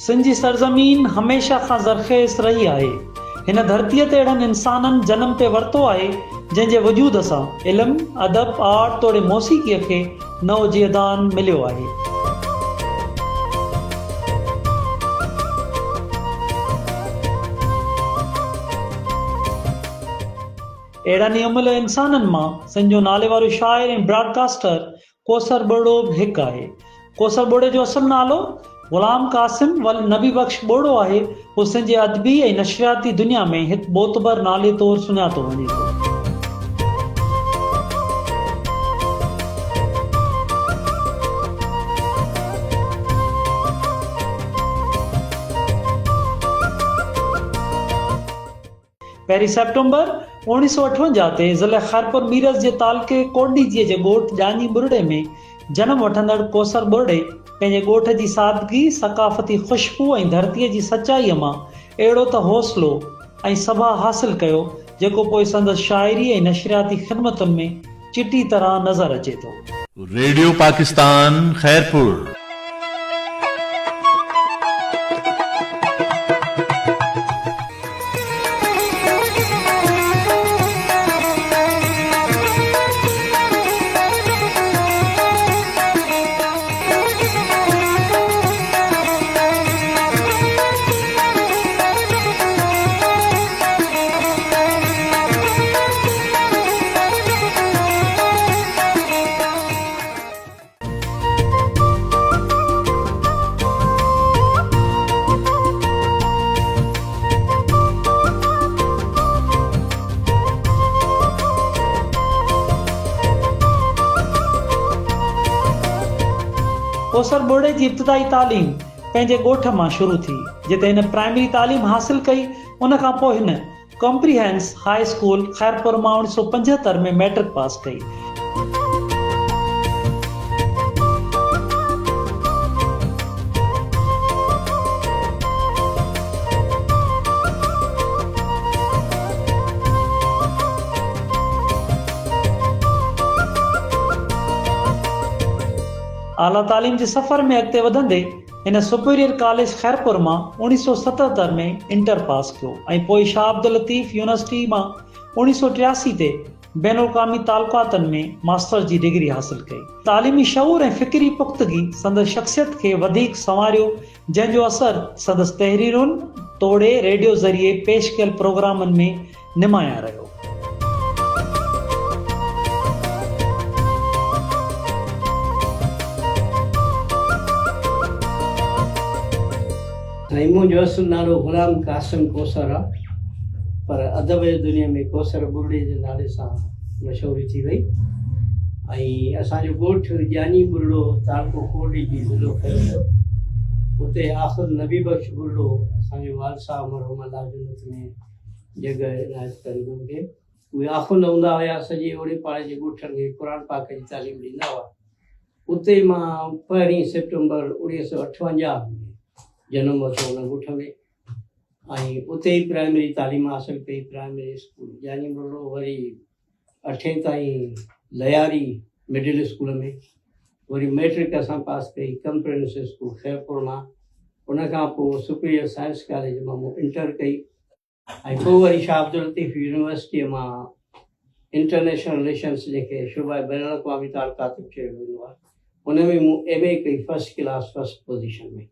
सिंध जी सरज़मीन हमेशा खां ज़रख़ेज़ रही आहे। हिन धरतीअ ते अहिड़नि इंसाननि जनम ते वरितो आहे जंहिंजे वजूद सां इल्मु, अदब, आर्ट तोड़े मौसीक़ीअ खे नओ जियदान मिलियो आहे। अहिड़नि उमिल इंसाननि मां सिंध जो नाले वारो शाइर ऐं ब्रॉडकास्टर कोसर बोड़ो बि हिकु आहे। कोसर बोड़े जो असुलु नालो ग़ुलाम क़ासिम वल नबी बख़्श बोड़ो आहे। हू सिंध जे अदबी ऐं नशरियाती दुनिया में हिकु मोतबर नाले तौरु सुञातो वञे थो। पहिरीं सेप्टेंबर 1958 ते ज़िले खैरपुर मीरज जे तालुके कोडीजीअ जे ॻोठ जानी बुरड़े में जनम वठंदड़ कोसर बोड़े पंहिंजे ॻोठ जी सादगी, सक़ाफ़ती ख़ुशबू ऐं धरतीअ जी सचाईअ मां अहिड़ो त हौसलो ऐं सभा हासिल कयो जेको पोइ संदसि शाइरी ऐं नशरियाती ख़िदमतुनि में चिटी तरह नज़र अचे थो। रेडियो पाकिस्तान खैरपुर। कोसर बोड़े जी इब्तिदाई तालीम पंहिंजे ॻोठ मां शुरू थी, जिते हिन प्राइमरी तालीम हासिल कई। उन खां पोइ हिन कॉम्प्रिहेंस हाई स्कूल खैरपुर मां 1975 में मैट्रिक पास कई। आला तालीम जे सफ़र में अॻिते वधंदे हिन सुपीरियर कॉलेज खैरपुर मां 1977 में इंटर पास कयो ऐं पोइ शाह अब्दुल लतीफ़ यूनिवर्सिटी मां 1983 ते बैनुल अक़वामी तालुकातनि में मास्टर्स जी डिग्री हासिल कई। तालीमी शऊर ऐं फ़िक्री पुख़्तगी संदसि शख़्सियत खे वधीक संवारियो, जंहिंजो असरु संदसि तहरीरुनि तोड़े रेडियो ज़रिए पेश कयल प्रोग्रामनि में निमाया रहियो। मुंहिंजो असुलु नालो ग़ुलाम क़ासिम कोसर आहे, पर अदब जी दुनिया में कोसर बुरड़े जे नाले सां मशहूरी थी वई। ऐं असांजो ॻोठ जानी बुरड़ो तालुको कोडीजी ज़िलो खैरपुर, उते आख़िर नबी बख़्श बुरड़ो असांजो वाल साहब मरहूम अल्लाह जन्नत में जॻह इनायत कई हुनखे। उहे आख़ुंद हूंदा हुया, सॼे ओड़े पाड़े जे ॻोठनि खे क़ुर पाक जी तालीम ॾींदा हुआ। उते मां 1 सेप्टेंबर 1958 में जनम वरितो हुन ॻोठ में, ऐं उते ई प्राइमरी तालीम हासिल कई। प्राइमरी स्कूल जानी बुरड़ो, वरी 8 ताईं लयारी मिडिल स्कूल में, वरी मैट्रिक असां पास कई कॉम्प्रिहेंसिव स्कूल खैरपुर मां। उन खां पोइ सुपीरियर साइंस कॉलेज मां मूं इंटर कई, ऐं पोइ वरी शाह अब्दुल लतीफ़ यूनिवर्सिटीअ मां इंटरनेशनल रिलेशन्स जेके शुबा बैनुल अक़वामी तालुकात चयो वेंदो आहे, उन में मूं MA कई फर्स्ट क्लास फर्स्ट पोजीशन में।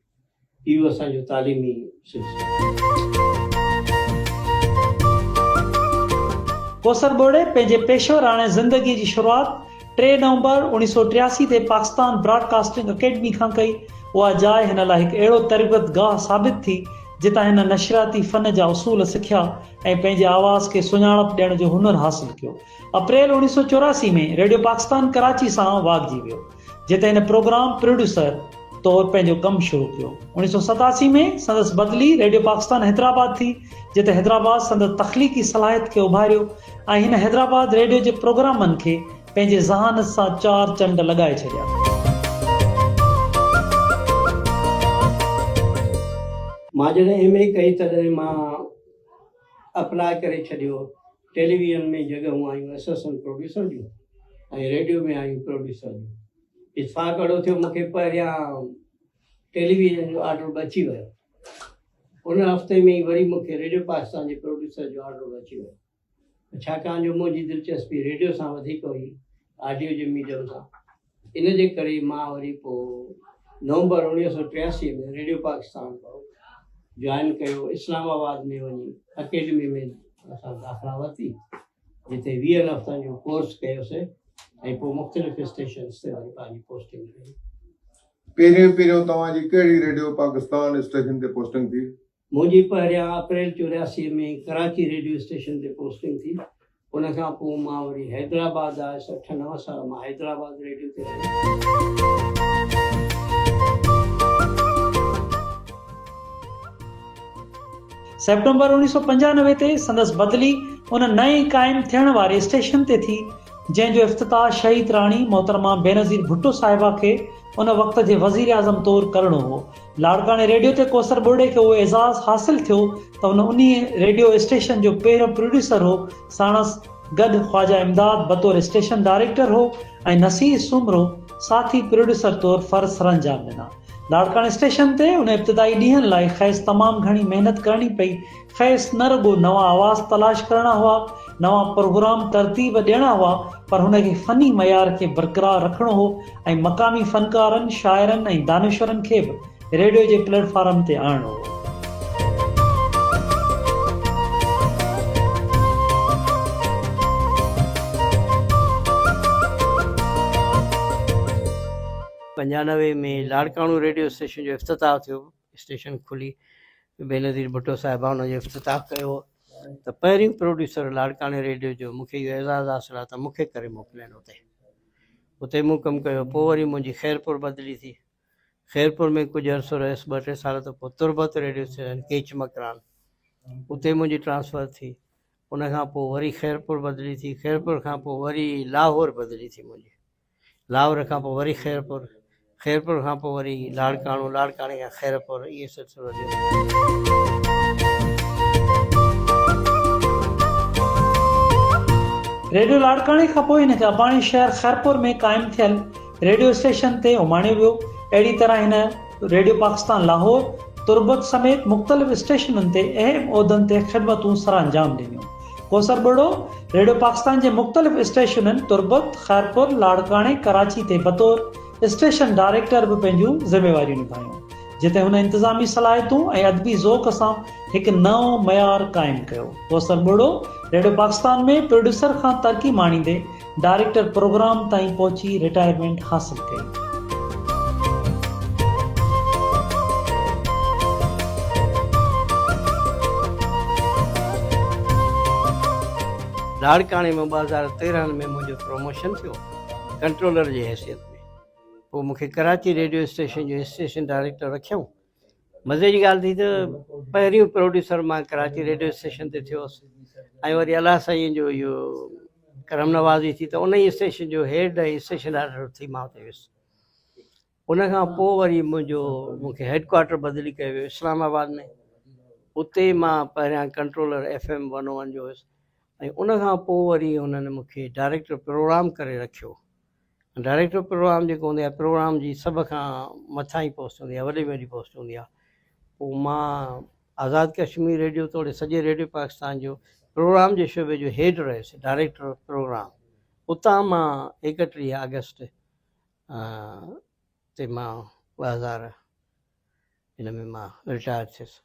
इहो असांजो तालीमी कोसर बोड़े पंहिंजे पेशवराणे ज़िंदगी जी शुरूआति 3 नवंबर 1983 ते पाकिस्तान ब्रॉडकास्टिंग अकेडमी खां कई। उहा जाइ हिन लाइ हिकु अहिड़ो तरबियत गाह साबित थी जितां हिन नशरियाती फ़न जा उसूल सिखिया ऐं पंहिंजे आवाज़ खे सुञाणप ॾियण जो हुनर हासिल कयो। अप्रैल 1984 में रेडियो पाकिस्तान कराची सां वागजी वियो, जिते हिन प्रोग्राम प्रोड्यूसर तौरु पंहिंजो कमु शुरू कयो। 1987 में संदसि बदिली रेडियो पाकिस्तान हैदराबाद थी, जिते हैदराबाद संदसि तख़लीक़ी सलाहियत खे उभारियो ऐं हिन हैदराबाद रेडियो जे प्रोग्रामनि खे पंहिंजे ज़हानत सां 4 चंड लॻाए छॾिया। मां जॾहिं MA कई तॾहिं मां अप्लाई करे छॾियो। टेलीविज़न में जॻहूं आयूं असिस्टेंट प्रोड्यूसर जूं ऐं रेडियो में आयूं प्रोड्यूसर जूं। इत्फाक़ अहिड़ो थियो, मूंखे पहिरियां टेलीविज़न जो ऑर्डर अची वियो उन हफ़्ते में ई वरी मूंखे रेडियो पाकिस्तान जे प्रोड्यूसर जो ऑर्डर अची वियो, छाकाणि जो मुंहिंजी दिलचस्पी रेडियो सां वधीक हुई ऑडियो जे मीडियम सां। इन जे करे मां वरी पोइ नवंबर 1983 में रेडियो पाकिस्तान जॉइन कयो। इस्लामाबाद में वञी अकेडमी में असां दाख़िला वरिती, जिते 20 हफ़्तनि जो कोर्स कयोसीं ऐं पोइ मुख़्तलिफ़ स्टेशन्स ते वरी पंहिंजी पोस्टिंग कई। पहिरियों तव्हांजी कहिड़ी रेडियो पाकिस्तान स्टेशन ते पोस्टिंग थी? मुंहिंजी पहिरियां अप्रैल 84 में कराची रेडियो स्टेशन ते पोस्टिंग थी। उन खां पोइ मां वरी हैदराबाद आयुसि। 8-9 साल मां हैदराबाद रेडियो ते रहियो। सेप्टेंबर 1995 ते संदसि बदिली उन नए क़ाइमु थियण वारे स्टेशन ते थी, जंहिंजो इफ़्तिताह शहीद राणी मोहतरमा बेनज़ीर भुट्टो साहिबा खे उन वक़्त जे वज़ीर आज़म तौरु करणो हो। लाड़काणे रेडियो ते कोसर बोड़े खे उहो एज़ाज़ हासिल थियो त उन उन्ही रेडियो स्टेशन जो पहिरियों प्रोड्यूसर हो। साणसि गॾु ख्वाजा इमदाद बतौर स्टेशन डायरेक्टर हो ऐं नसीर सुमरो साथी प्रोड्यूसर तौरु फ़र्ज़ सरअंजाम ॾिना। लाड़काणे स्टेशन ते उन इब्तिदाई ॾींहंनि लाइ ख़ैस तमामु घणी महिनत करणी पई। ख़ैस न रुॻो नवां आवाज़ तलाश करणा हुआ, नवां प्रोग्राम तरतीब ॾियणा हुआ, पर हुनखे फ़नी मयार खे बरक़रार रखणो हो ऐं मक़ामी फ़नकारनि, शाइरनि ऐं दानिशवरनि खे बि रेडियो जे प्लेटफॉर्म ते आणणो हो। पंजानवे में लाड़काणो रेडियो स्टेशन जो इफ़्तिताह थियो। स्टेशन खुली, बेनज़ीर भुट्टो साहिबा हुन जो इफ़्तिताह कयो त पहिरीं प्रोड्यूसर लाड़काणे रेडियो जो मूंखे इहो एज़ाज़ु हासिलु आहे त मूंखे करे मोकिलियनि उते मूं कमु कयो। पोइ वरी मुंहिंजी ख़ैरपुर बदिली थी। ख़ैरपुर में कुझु अर्सो रहियुसि, 2-3 साल, त पोइ तुर्बत रेडियो स्टेशन केच मकरान, उते मुंहिंजी ट्रांसफ़र थी। उन खां पोइ वरी ख़ैरपुर बदिली थी। ख़ैरपुर खां पोइ वरी लाहौर बदिली थी मुंहिंजी। लाहौर खां पोइ वरी ख़ैरपुर, ख़ैरपुर खां पोइ वरी लाड़काणो, लाड़काणे खां ख़ैरपुर, इहे सिलसिलो थियो। रेडियो लाड़काणे खां पोइ हिन खे अबाणी शहर ख़ैरपुर में क़ाइमु थियल रेडियो स्टेशन ते उमाणियो वियो। अहिड़ी तरह हिन रेडियो पाकिस्तान लाहौर, तुर्बत समेत मुख़्तलिफ़ स्टेशननि ते अहम उहिदनि ते ख़िदमतूं सरअंजाम ॾिनियूं। कोसर बोड़ो रेडियो पाकिस्तान जे मुख़्तलिफ़ स्टेशननि तुर्बत, ख़ैरपुर, लाड़काणे, कराची ते बतौर स्टेशन डायरेक्टर बि पंहिंजूं ज़िम्मेवारियूं निभायूं, जिते हुन इंतिज़ामी सलाहियतूं ऐं अदबी ज़ौक़ सां हिकु नओं मयार क़ाइमु कयो। कोसर बोड़ो रेडियो पाकिस्तान में प्रोड्यूसर खां तरक़ी माणींदे डायरेक्टर प्रोग्राम ताईं पहुची रिटायरमेंट हासिल कई। लाड़काणे में 2013 में मुंहिंजो प्रमोशन थियो कंट्रोलर जी हैसियत में। पोइ मूंखे कराची रेडियो स्टेशन जो स्टेशन डायरेक्टर रखियऊं। मज़े जी ॻाल्हि थी त पहिरियों प्रोड्यूसर मां कराची रेडियो स्टेशन ते थियोसि ऐं वरी अलाह साईं जो इहो करम नवाज़ी थी त उन ई स्टेशन जो हेड ऐं स्टेशन डायरेक्टर थी मां उते वियुसि। उन खां पोइ वरी मूंखे हेडक्वार्टर बदिली कयो वियो इस्लामाबाद में। उते मां पहिरियां कंट्रोलर FM 101 जो हुयुसि ऐं उन खां पोइ वरी हुननि मूंखे डायरेक्टर प्रोग्राम करे रखियो। डायरेक्टर प्रोग्राम जेको हूंदो आहे, प्रोग्राम जी सभ खां मथां ई पोस्ट हूंदी आहे, वॾी पोस्ट हूंदी आहे। पोइ मां आज़ाद कश्मीर रेडियो तोड़े सॼे रेडियो पाकिस्तान जो प्रोग्राम जे शोबे जो हेड रहियुसि, डायरेक्टर प्रोग्राम। उतां मां 31 अगस्त ते मां 2000 हिन में मां रिटायर थियुसि।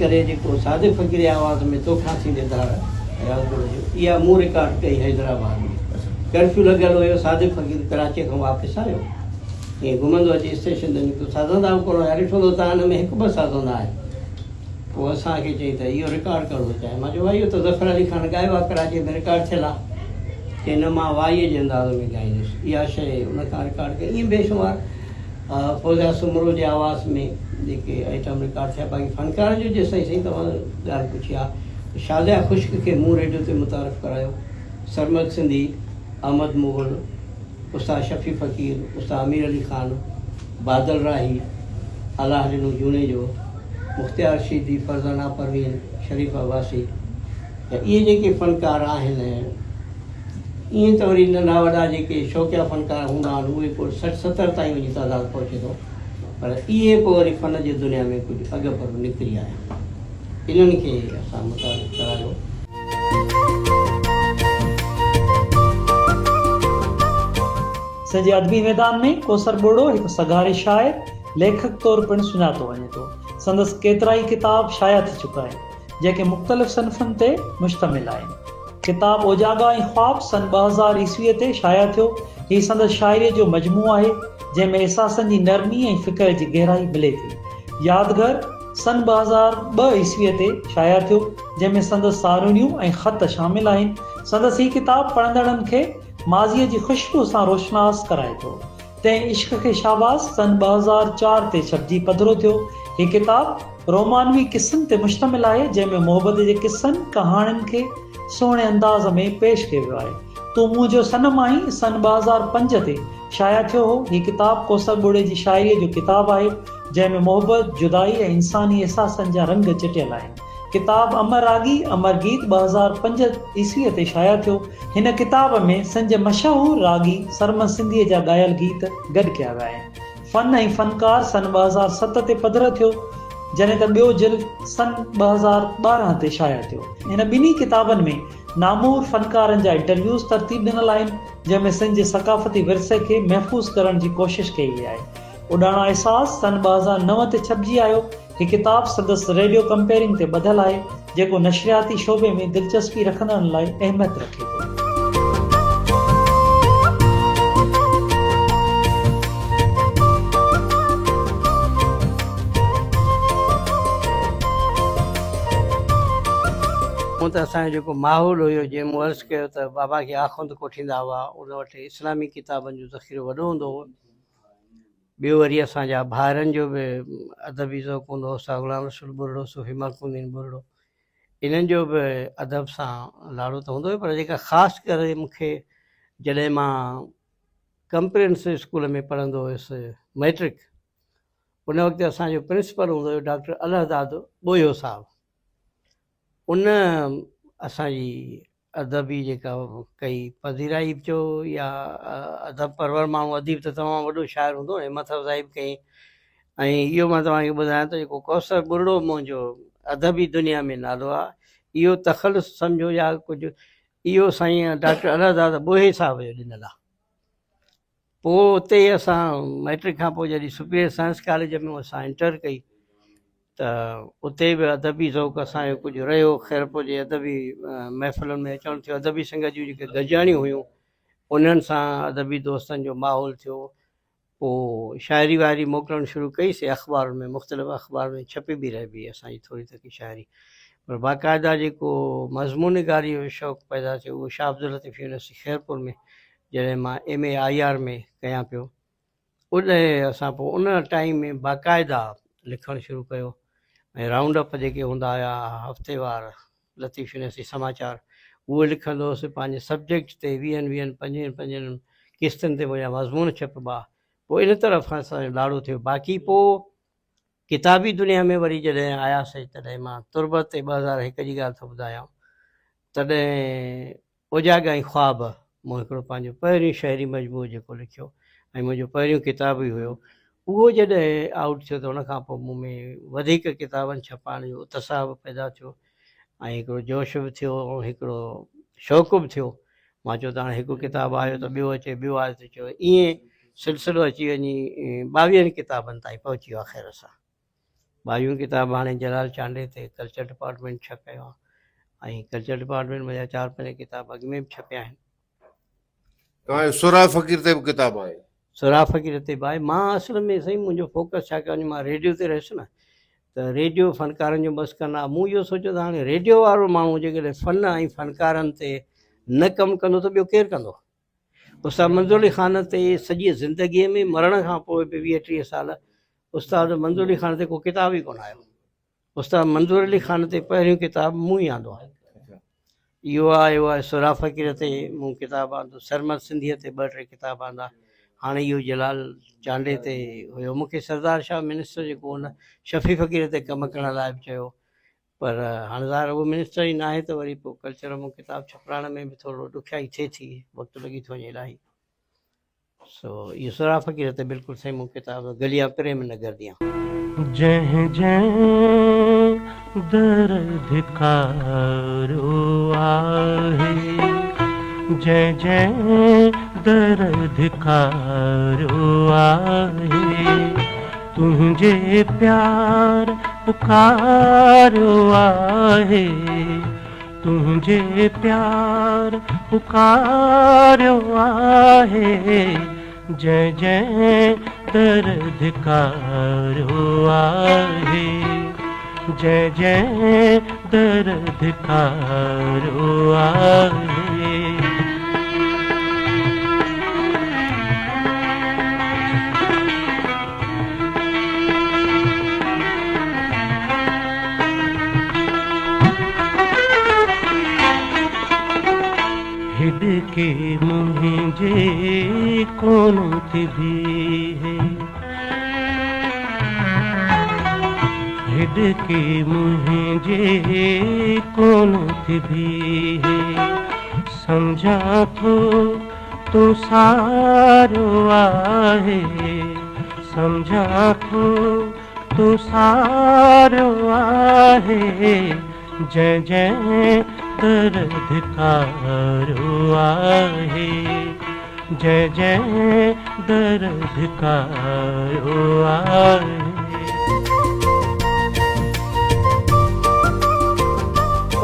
करे जेको सादिक फ़क़ीर आवाज़ में तोखां थींदे दार राजगुरू जो, इहा मूं रिकॉर्ड कई हैदराबाद में। कर्फ्यू लॻियल हुयो, सादिक फ़क़ीर कराची खां वापसि आयो, ईअं घुमंदो अची स्टेशन ते निकितो, साज़ंदा कोन हुया, ॾिठो त तव्हां हिन में हिकु ॿ साज़ंदा आहिनि। पोइ असांखे चई त इहो रिकॉर्ड करिणो चाहे। मां चयो भाई इहो त ज़फ़र अली ख़ान ॻायो आहे, कराची में रिकॉर्ड थियल आहे। चई न, मां वाईअ जे अंदाज़ में ॻाईंदुसि, इहा शइ उन खां रिकॉर्ड कई। ईअं बेशुमार फौज़िया सुमरो जे आवाज़ में जेके आइटम रिकॉर्ड थिया। बाक़ी फ़नकारनि जो जे सही तव्हां ॻाल्हि पुछी आहे, शादिया ख़ुश्क खे मूं रेडियो ते मुतारफ़ करायो, सरमद सिंधी, अहमद मुग़ल, उस्ताद शफ़ी फ़क़ीर, उस्ताद अमीर अली ख़ान, बादल राही, अलाह ॾिनो जूने जो, मुख़्तियार शीदी, फरज़ाना परवीन, शरीफ़ अब्बासी, त इहे जेके फ़नकार आहिनि, ईअं त वरी नंढा वॾा जेके शौक़िया फ़नकार हूंदा आहिनि उहे पोइ 60-70 ताईं वञी तइदाद पहुचे थो, पर इहे पोइ वरी फ़न जी दुनिया में कुझु अॻु पर निकिरी आया, इन्हनि खे असां मुतारिफ़ करायो। सॼे अदबी मैदान में कोसर ॿोड़ो हिकु सगारे शाइर, लेखक तौरु पिणु सुञातो वञे थो। संदसि केतिरा ई किताब शाया थी चुका आहिनि जेके मुख़्तलिफ़ सनफ़ुनि ते मुश्तमिल आहिनि। किताब ओजागा ऐं ख़्वाब सन 2000 ईस्वीअ ते शाया थियो। हीउ संदसि शाइरीअ जो मजमू आहे जंहिंमें एहसासनि जी नरमी ऐं फ़िक्र जी गहराई मिले थी। यादगार सन 2002 ईस्वीअ ते शाया थियो, जंहिंमें संदसि सारूनियूं ऐं ख़त शामिल आहिनि। संदसि हीउ किताब पढ़ंदड़नि खे माज़ीअ जी ख़ुशबू सां रोशनास कराए थो। तंहिं इश्क खे शाबाज़ सन 2004 ते छपजी पधिरो थियो। हीउ किताब रोमानवी किस्सनि ते मुश्तमिल आहे, जंहिंमें मोहबत जे किस्सनि कहाणियुनि खे सुहिणे अंदाज़ में पेश कयो वियो आहे। तूं मुंहिंजो सनम आहीं सन 2005 ते शाया थियो हो। हीउ किताब कोसर ॿोड़े जी शाइरीअ जो किताब आहे, जंहिंमें मोहबत, जुदाई ऐं इंसानी एहसासनि जा रंग चिटियल आहिनि। किताब अमर रागी अमर गीत 2005 ईस्वीअ ते शाया थियो। हिन किताब में संज मशहूर रागी सरमद सिंधीअ जा ॻायल गीत गॾु कया विया आहिनि। फ़न ऐं फ़नकार सन 2007 ते पधिरो थियो, जॾहिं त ॿियो जिल्द सन 2012 ते शाया थियो। हिन ॿिन्ही किताबनि में नामूर फ़नकारनि जा इंटरव्यूज़ तरतीब ॾिनल आहिनि, जंहिंमें सिंध जे सक़ाफ़ती विरसे खे महफ़ूज़ करण जी कोशिश कई वई आहे। उॾाणा एहसास सन 2009 ते छपजी आयो। हीउ किताब संदसि रेडियो कंपेयरिंग ते ॿधल आहे, जेको नशरियाती शोबे में दिलचस्पी रखंदड़नि लाइ अहमियत रखे थो। हूअं त असांजो जेको माहौल हुयो, जीअं मूं अर्ज़ु कयो त बाबा खे आख़ुंद कोठींदा हुआ, उन वटि इस्लामी किताबनि जो ज़ख़ीरो वॾो हूंदो हो। ॿियो वरी असांजा भाइरनि जो बि अदबी ज़ौक़ु हूंदो हो, उस्ताद ग़ुलाम रसूल बुरड़ो, सूफ़ी मरकूदीन बुरड़ो, इन्हनि जो बि अदब सां लाड़ो त हूंदो हुयो। पर जेका ख़ासि करे मूंखे जॾहिं मां कंप्रेहेंसिव स्कूल में पढ़ंदो हुयुसि मैट्रिक, उन वक़्तु असांजो प्रिंसिपल हूंदो हुयो डॉक्टर अलहदाद ॿोयो साहबु। उन असांजी अदबी जेका कई पधीराई चयो या अदब परवर माण्हू अदीब त तमामु वॾो शाइर हूंदो, हिमत अफ़ज़ाई बि कई। ऐं इहो मां तव्हांखे ॿुधायां त जेको कौसर बुरड़ो मुंहिंजो अदबी दुनिया में नालो आहे, इहो तख़ल्लुस सम्झो या कुझु इहो साईं डॉक्टर अलहदाद ॿोहे साहिब जो ॾिनल आहे। पोइ उते असां मैट्रिक खां पोइ जॾहिं सुपीरियर साइंस कॉलेज में असां इंटर कई त उते बि अदबी ज़ौक़ु असांजो कुझु रहियो। ख़ैर पोइ जे अदबी महफ़िलुनि में अचणु थियो, अदबी संगत जूं जेके गजाणियूं हुयूं उन्हनि सां अदबी दोस्तनि जो माहौल थियो। पोइ शाइरी वाइरी मोकिलणु शुरू कईसीं अख़बारुनि में, मुख़्तलिफ़ अख़बार में छपी बि रहिबी असांजी थोरी तकी शाइरी। पर बाक़ाइदा जेको मज़मून निगारी जो शौक़ु पैदा थियो उहो शाह अब्दुल लतीफ़ यूनिवर्सिटी ख़ैरपुर में जॾहिं मां MA IR में कयां पियो, उन असां पोइ उन टाइम में बाक़ाइदा लिखणु शुरू कयो। ऐं राउंड अप जेके हूंदा हुआ हफ़्तेवार लतीफ़ यूनिवर्सिटी समाचार, उहे लिखंदो हुउसि पंहिंजे सब्जेक्ट ते 20-25 किस्तनि ते मुंहिंजा मज़मून छपबा। पोइ इन तरफ़ असांजो लाड़ो थियो। बाक़ी पोइ किताबी दुनिया में वरी जॾहिं आयासीं तॾहिं मां तुरबत ते 2001 जी ॻाल्हि थो ॿुधायां, तॾहिं ओजागा ऐं ख़्वाब मूं हिकिड़ो पंहिंजो पहिरियों शाइरी मजमूओ जेको लिखियो ऐं मुंहिंजो पहिरियों किताब ई हुयो, उहो जॾहिं आउट थियो त उनखां पोइ मूं में वधीक किताबनि छपाइण जो उत्साह बि पैदा थियो ऐं हिकिड़ो जोश बि थियो ऐं हिकिड़ो शौक़ु बि थियो। मां चयो त हाणे हिकु किताबु आयो त ॿियो अचे, ॿियो आयो त चयो, ईअं सिलसिलो अची वञी 22 किताबनि ताईं पहुची वियो आहे ख़ैर सां। ॿावीह किताब हाणे जलाल चांडे ते कल्चर डिपार्टमेंट छपियो आहे ऐं कल्चर डिपार्टमेंट मुंहिंजा 4-5 किताब अॻु में बि छपिया आहिनि। तव्हांजो सुरा फ़कीर ते बि किताब आहे? सुरा फ़कीर ते बि आहे। मां असल में साईं मुंहिंजो फोकस छा कयो मां रेडियो ते रहियुसि न, त रेडियो फ़नकारनि जो बसि कंदा। मूं इहो सोचियो त हाणे रेडियो वारो माण्हू जेकॾहिं फ़न ऐं फ़नकारनि ते न कमु कंदो त ॿियो केरु कंदो। उस्ताद मंज़ूर अली ख़ान ते सॼी ज़िंदगीअ में मरण खां पोइ बि 20-30 साल उस्ताद मंज़ूर अली ख़ान ते को किताब ई कोन आयो। उस्ताद मंज़ूर अली ख़ान ते पहिरियों किताब मूं ई आंदो आहे। इहो आहे सुरा फ़कीर ते मूं किताब आंदो, सरमद सिंधीअ ते 2-3 किताब आंदा। हाणे इहो जलाल चांडे ते हुयो। मूंखे सरदार शाह मिनिस्टर जेको हुन शफ़ी फ़कीर ते कमु करण लाइ बि चयो, पर हाणे ज़ाहिर उहो मिनिस्टर ई न आहे त वरी पोइ कल्चर में किताब छपाइण में बि थोरो ॾुखियाई थिए थी, वक़्तु लॻी थो वञे इलाही। सो इहो सुरा फ़कीर ते बिल्कुलु सही मूं किताब गलिया प्रेम नगर दियां। जह जह दर्द कारो आहे, जय जय दर्द कारो आहे, तुझे प्यार पुकारो आहे, तुझे प्यार पुकारो आहे, जय जय दर्द कारो आहे, जय जय दर्द कारो आहे। हिडके मुझे कौन थी है, हिडके मुझे कौन थी है, समझा तो सारो आहे, समझा तो सारो आहे, जय जय दर्द कारो आहे, जय जय दर्द कारो आहे।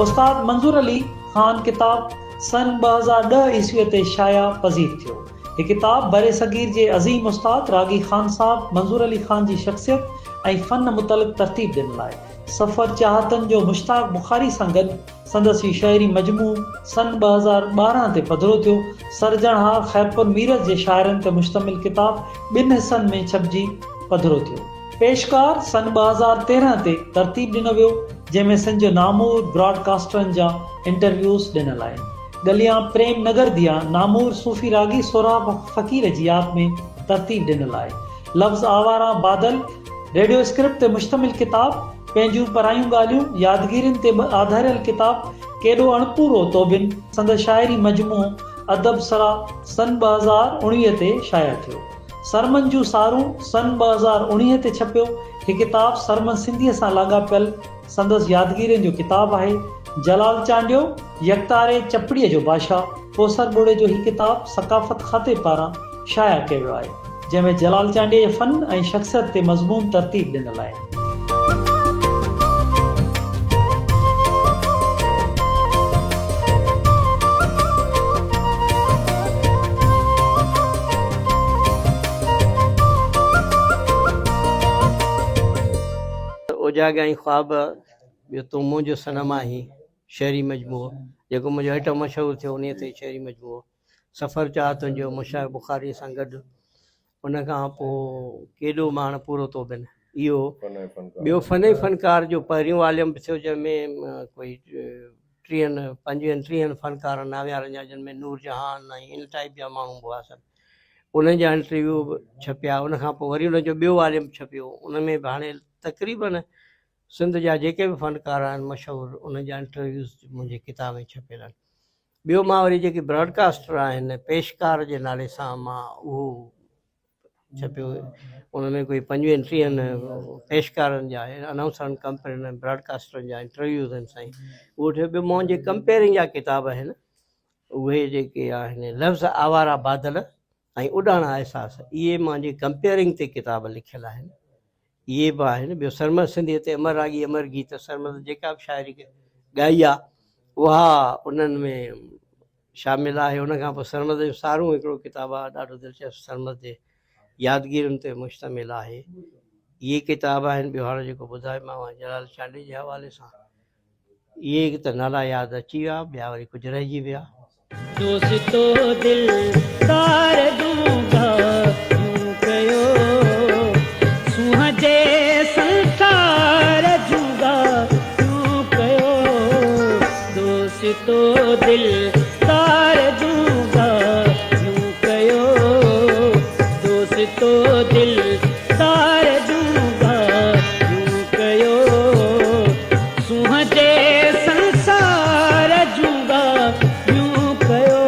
उस्ताद मंज़ूर अली ख़ान किताब सन 2010 ईस्वीअ ते शाया पज़ीर थियो। हीअ किताब बरे सगीर जे अज़ीम उस्ताद रागी ख़ान साहब मंज़ूर अली ख़ान जी शख़्सियत ऐं फ़न मुतलिक़ तरतीब ॾिनल आहे। सफ़र चाहतनि जो मुश्ताक बुखारी सां गॾु संदसि शाइरी मजमू सन 2012 ते पधिरो थियो। सरजणहार ख़ैरपुर मीरत जे शाइरनि ते मुश्तमिल किताब 2 हिसनि में छपिजी पधिरो थियो। पेशकार सन 2013 ते तरतीब ॾिनो वियो, जंहिंमें सिंध जो नामूर ब्रॉडकास्टरनि जा इंटरव्यूज़ ॾिनल आहिनि। गलियां प्रेम नगर दियां नामूर सूफ़ी रागी सुरा फ़कीर जी यादि में तरतीब ॾिनल आहे। लफ़्ज़ आवारा बादल रेडियो स्क्रिप्ट ते मुश्तमिल किताब, पंहिंजूं परायूं ॻाल्हियूं यादगिरियुनि ते आधारियल किताब केॾो अणपूरो तौबिन संदसि शाइरी मजमू अदब सरा सन 2019 ते शाया थियो। सरमन जूं सारूं सन 2019 ते छपियो। हीअ किताब सरमन सिंधीअ सां लाॻापियल संदसि यादगिरियुनि जो किताब आहे। जलाल चांडियो यकतारे चपड़ीअ जो बादशाह कोसर ॿोड़े जो हीअ किताब सकाफ़त खाते पारां शाया कयो वियो आहे, जंहिंमें जलाल चांडिया जे फ़न ऐं शख़्सियत ते मज़मून तरतीब ॾिनल आहे। उजाग ऐं ख्वाब, ॿियो तूं मुंहिंजो सनम आहीं शहरी मजमूओ जेको मुंहिंजो हिट मशहूरु थियो उन ते शहरी मजमूओ। सफ़र चाहतुनि जो मुशाइर बुखारी सां गॾु। उन खां पोइ केॾो माण पूरो तो बिन, इहो ॿियो फ़न फ़नकार जो पहिरियों वॉल्यूम थियो, जंहिंमें कोई 30-35 फ़नकार नावियारनि जा, जिन में नूर जहान ऐं इन टाइप जा माण्हू हुआ सभु। उन्हनि जा इंटरव्यू छपिया। उन खां पोइ वरी उनजो ॿियो वॉल्यूम छपियो। उन में बि हाणे तक़रीबन सिंध जा जेके बि फ़नकार आहिनि मशहूरु, उन्हनि जा इंटरव्यूज़ मुंहिंजी किताब में छपियल आहिनि। ॿियो मां वरी जेके ब्रॉडकास्टर आहिनि पेशकार जे नाले सां मां उहो छपियो। उन में कोई 25-30 पेशकारनि जा अनाउंसरनि कंपनियुनि ब्रॉडकास्टरनि जा इंटरव्यूज़ आहिनि साईं, उहो ठहियो। ॿियो मुंहिंजे कंपेयरिंग जा किताब आहिनि, उहे जेके आहिनि लफ़्ज़ आवारा बादल ऐं उॾाणा अहसास, इहे मुंहिंजी कंपेयरिंग ते किताब लिखियल आहिनि। इहे बि आहिनि। ॿियो सरमद सिंधीअ ते अमर रागी अमर गीत सरमद जेका बि शाइरी ॻाई आहे उहा उन्हनि में शामिलु आहे। उन खां पोइ सरमद जो सारूं हिकिड़ो किताबु आहे ॾाढो दिलचस्प सरमद जे यादगिरियुनि ते मुश्तमिल आहे। इहे किताब आहिनि। ॿियो हाणे जेको ॿुधायोमांव जलाल चांडी जे हवाले सां इहे त नाला यादि अची विया, ॿिया वरी कुझु रहिजी विया। दोस्तो दिलदार दूंगा यूं कयो सुहजे संसार जूंगा यूं कयो दोस्तो दिलदार दूंगा यूं कयो दोस्तो दिलदार दूंगा यूं कयो सुहजे संसार जूंगा यूं कयो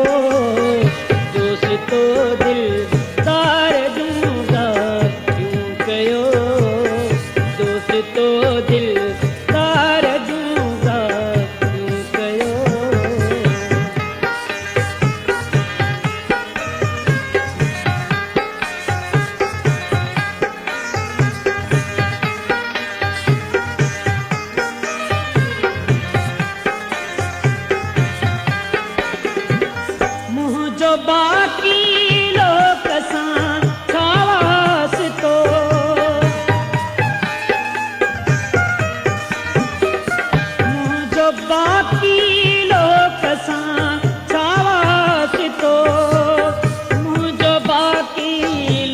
दोस्तो दिलदार दूंगा यूं कयो दोस्तो दिलदार दूंगा यूं कयो। मुंहिंजो बाक़ी लोक सां छा वास्तो मुंहिंजो बाक़ी लोक सां छा वास्तो मुंहिंजो बाक़ी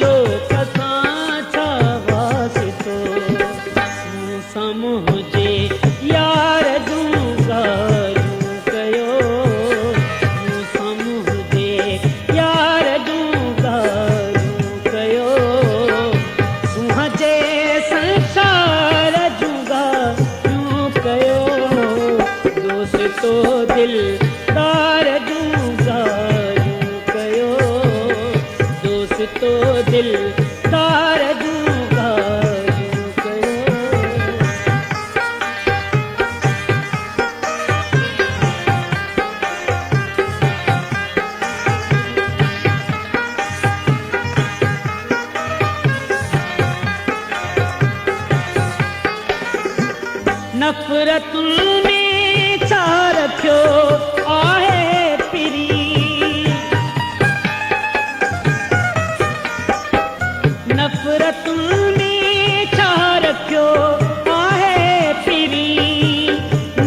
लोक सां छा वास्तो मूंसां मुंहिंजे यार दूंगा यूं कयो मूंसां मुंहिंजे यार दूंगा यूं कयो सुहजे संसार जूंगा यूं कयो दोस्तो दिलदार दूंगा यूं कयो दोस्तो दिलदार दूंगा यूं कयो। नफ़रतुनि में छा रखियो आहे पिरी नफ़रतुनि में छा रखियो आहे पिरी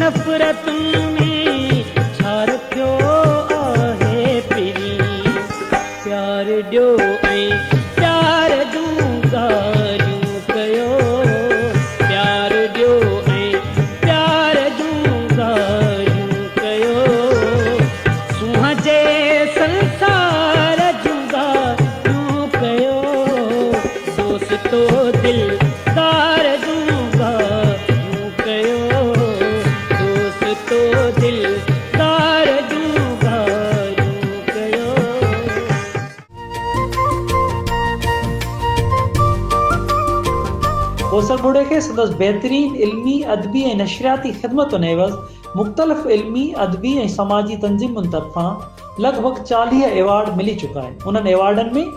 नफ़रतुनि में छा रखियो आहे पिरी प्यार ॾियो ऐं प्यार दूंगा यूं कयो प्यार ॾियो ऐं प्यार दूंगा यूं कयो सुहजे संसार जूंगा यूं कयो दोस्तो दिलदार दूंगा यूं कयो दोस्तो दिलदार दूंगा यूं कयो। कोसर बुढ़े खे संदसि बहितरीन इल्मी अदबी ऐं नशरियाती ख़िदमतुनि एवज़ मुख़्तलिफ़ इल्मी अदबी ऐं समाजी तंज़ीमुनि तरफ़ां लॻभॻि 40 एवार्ड मिली चुका आहिनि। उन्हनि एवार्डनि में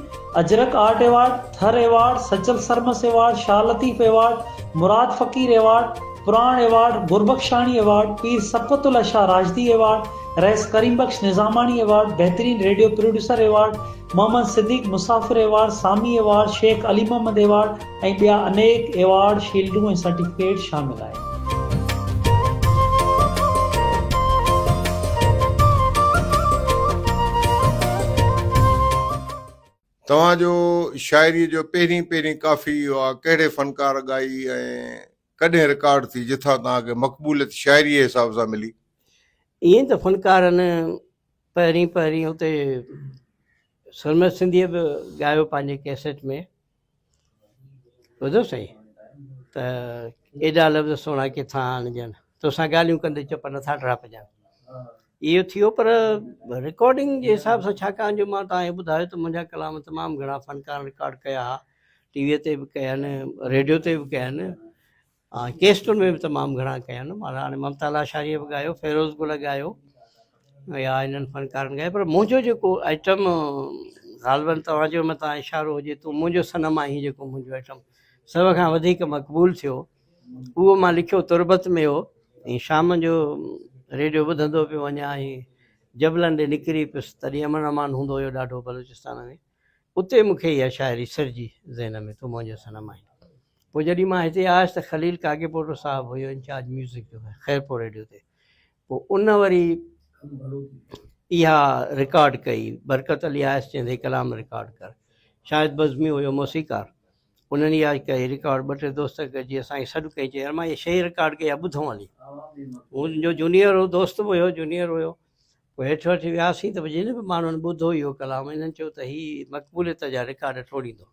Ajrak art award, Thar award, Sajjal Sarmast award, Shah Latif award, Murad Faqir award, Puran award, Gurbakhshani award, Pir Safwatullah Shah Rajdi award, Rais Karim Bakhsh Nizamani award, बहितरीन radio producer award, Mohammad Siddiq Musafir award, Sami award, Shaikh Ali Mohammad award ऐं ॿिया अनेक एवार्ड, शील्डूं ऐं सर्टिफिकेट शामिल आहिनि। तव्हांजो शाइरी जो पहिरीं काफ़ी हुआ कहिड़े फ़नकार ॻाई ऐं कॾहिं रिकॉर्ड थी जिथां तव्हांखे मक़बूलियत शाइरी जे हिसाब सां मिली? ईअं त फ़नकारनि पहिरीं हुते सरमद सिंधीअ बि ॻायो पंहिंजे कैसेट में ॿुधो सही त एॾा लफ़्ज़ सुहिणा किथां आणजनि तोसां ॻाल्हियूं कंदे चुप नथा ड्रापजनि इहो थियो। पर रिकॉर्डिंग जे हिसाब सां छाकाणि जो मां तव्हांखे ॿुधायो त मुंहिंजा कलाम तमामु घणा फ़नकार रिकॉर्ड कया हुआ, टीवीअ ते बि कया आहिनि, रेडियो ते बि कया आहिनि, केस्टुनि में बि तमामु घणा कया आहिनि। माना हाणे ममता लाशारीअ बि ॻायो, फेरोज़ गुल ॻायो या इन्हनि फ़नकारनि ॻायो। पर मुंहिंजो जेको आइटम ग़ालिबन तव्हांजो मथां इशारो हुजे तो मुंहिंजो सनम आई जेको मुंहिंजो आइटम सभ खां वधीक मक़बूल थियो उहो मां लिखियो तुरबत में हो। ऐं शाम जो रेडियो ॿुधंदो पियो वञा ऐं जबलनि ॾे निकिरी पियुसि तॾहिं अमन अमान हूंदो हुयो ॾाढो बलूचिस्तान में। उते मूंखे इहा शाइरी सरजी ज़हन में तूं मुंहिंजो सनम आई। पोइ जॾहिं मां हिते आयुसि त ख़लील कागेपोटो साहिबु हुयो इंचार्ज म्यूज़िक जो ख़ैरपुर रेडियो ते। पोइ उन वरी इहा रिकॉर्ड कई। बरकत अली आयसि चवंदे कलाम रिकॉर्ड कर। शाहिद बज़मी हुयो मौसीकार, उन्हनि इहा कई रिकॉर्ड। 2 टे दोस्त गॾिजी असांखे सॾु कई, चई यार मां इहा शइ रिकॉर्ड कई आहे ॿुधूं हली। मुंहिंजो जूनियर हो, दोस्त बि हुयो, जूनियर हुयो। पोइ हेठि वठी वियासीं त जिन बि माण्हुनि ॿुधो इहो कलाम, इन्हनि चयो त हीअ मक़बूलियत जा रिकॉर्ड टोड़ींदो।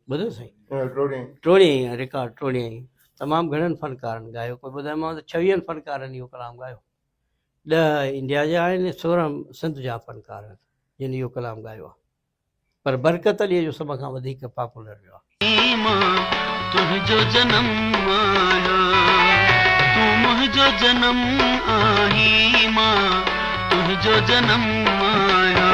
ॿुधो साईं, टोड़ियईं रिकॉर्ड, टोड़ियईं। तमामु घणनि फ़नकारनि ॻायो। कोई ॿुधायोमांव त 26 फ़नकारनि इहो कलाम ॻायो। 10 इंडिया जा आहिनि, 16 सिंध जा फ़नकार आहिनि जिन इहो कलाम ॻायो आहे। पर बरकत अलीअ जो सभ खां वधीक पॉपुलर वियो आहे। तुंहिंजो जनम आया, तूं मुंहिंजो जनम आही, मां तुंहिंजो जनम आया।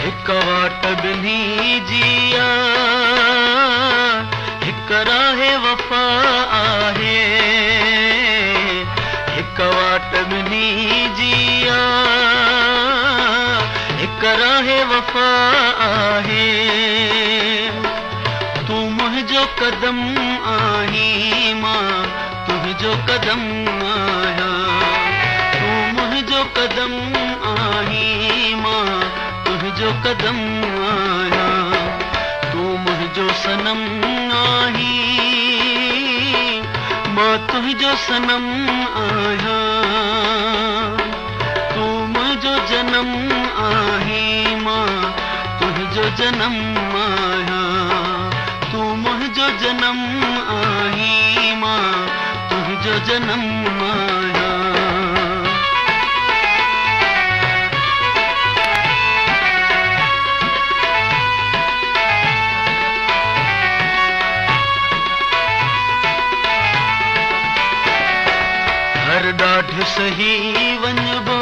हिक वाट ॿिन्ही जिया, हिक राहे वफ़ा आहे। हिक वाट ॿिन्ही जिया, हिक राहे वफ़ा आहे। तूं मुंहिंजो कदम आहीं, मां तुंहिंजो कदम आहियां। तूं मुंहिंजो कदम आहीं, मां तुंहिंजो कदम आहियां। तूं मुंहिंजो सनम आहीं, मां तुंहिंजो सनम आहियां। तूं मुंहिंजो जनम आहीं, मां तुंहिंजो जनम आहियां। तूं मुंहिंजो जनम आहीं, मां तुंहिंजो जनम आहियां। हर ॾाढ सही वञबो,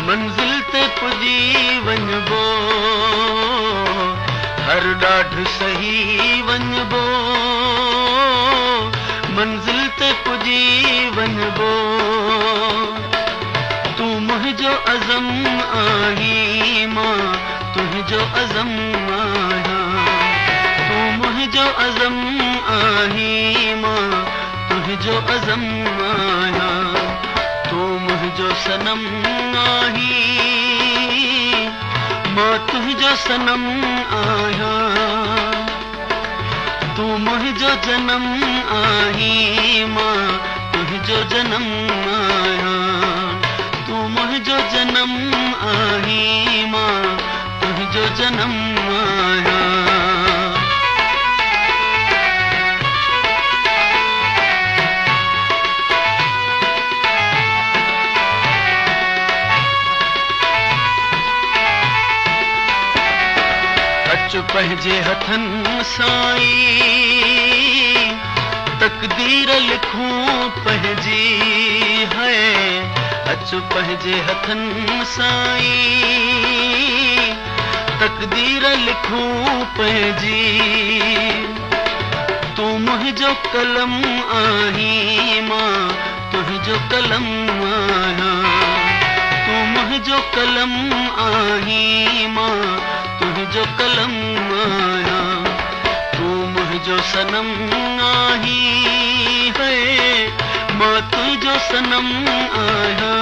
मंज़िल ते पुॼी वञबो। हर ॾाढ सही वञबो, मंज़िल ते पुॼी वञबो। तूं मुंहिंजो अज़म आहीं, मां तुंहिंजो अज़म आहियां। तूं मुंहिंजो अज़म आहीं, मां तुंहिंजो अज़म आहियां। तूं मुंहिंजो सनम आहीं, मां तुंहिंजो सनम आहियां। तूं मुंहिंजो जनम आहीं, मां तुंहिंजो जनम आहियां। तूं मुंहिंजो जनम आहीं, मां तुंहिंजो जनम आहियां। अचु पंहिंजे हथनि साईं, तक़दीर लिखूं पंहिंजी है। अचु पंहिंजे हथनि साईं, तक़दीर लिखूं पंहिंजी। तूं मुंहिंजो कलम आहीं, मां तुंहिंजो कलम आहियां। तूं मुंहिंजो कलम आहीं, मां तुंहिंजो कलम आहियां। तूं मुंहिंजो सनम आहीं, है मां तुंहिंजो सनम आहियां।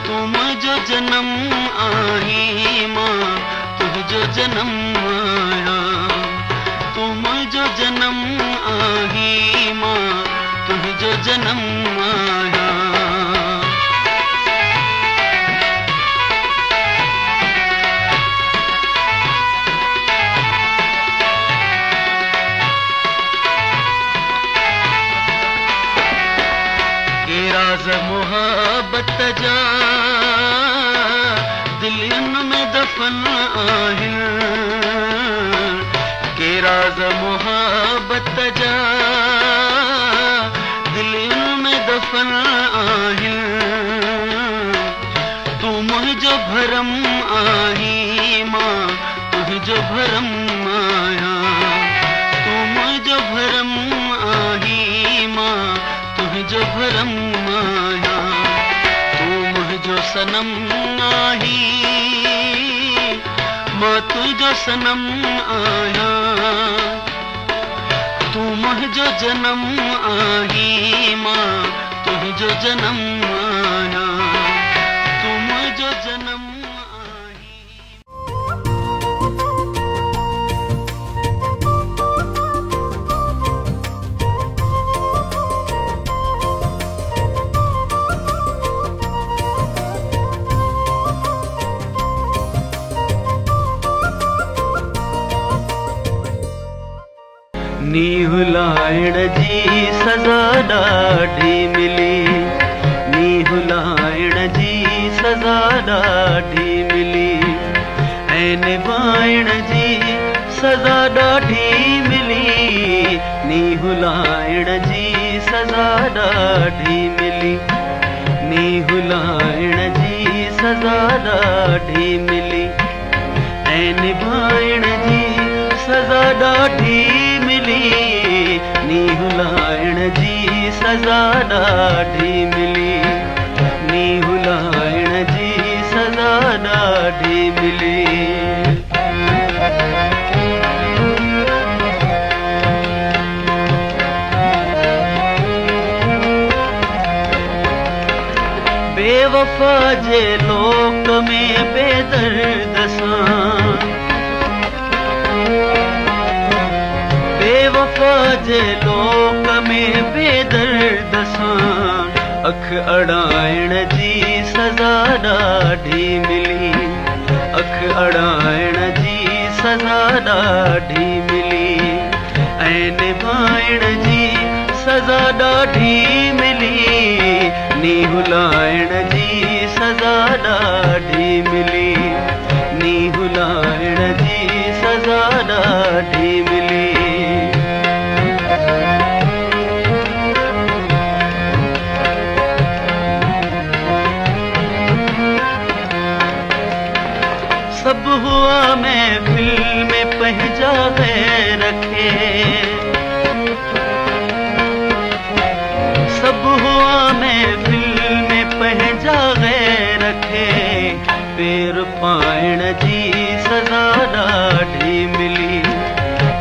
तूं मुंहिंजो जनम आहीं, मां तुंहिंजो जनम आहियां। तूं मुंहिंजो जनम आहीं, मां तुंहिंजो जनम आहियां। मोहब्बत जा दिलनि में दफ़न आहिनि। के राज़ राज मोहब्बत जा दिलियुनि में दफ़न आहिनि तूं मुंहिंजो भरम आहीं मां तुंहिंजो भरम आहियां तूं मुंहिंजो भरम आहीं मां तुंहिंजो भरम आहियां तूं मुंहिंजो सनम आहीं मां तुंहिंजो सनम आहियां तूं मुंहिंजो जनम आहीं मां तुंहिंजो जनम आहियां तूं मुंहिंजो जनम आहीं नीहु लाइण जी सज़ा ॾाढी मिली नीहु लाइण जी सज़ा ॾाढी मिली ऐं निभाइण जी सज़ा ॾाढी मिली नीहु लाइण जी सज़ा ॾाढी मिली नीहु लाइण जी सज़ा ॾाढी मिली ऐं निभाइण जी सज़ा ॾाढी मिली नीहु लाइण जी सज़ा ॾाढी मिली नीहु लाइण जी सज़ा ॾाढी मिली बेवफा जे लोक में बेदर्द सां बेवफा जे लोक में बेदर्द सां अख अड़ाइण जी सज़ा ॾाढी मिली अख अड़ाइण जी सज़ा ॾाढी मिली ऐं निभाइण जी सज़ा ॾाढी मिली नीहु लाइण जी सज़ा ॾाढी मिली नीहु लाइण जी सज़ा ॾाढी मिली सब हुआ महफिल में पंहिंजा गैर रखे सब हुआ महफिल में पंहिंजा गैर रखे पेर पाइण जी सज़ा ॾाढी मिली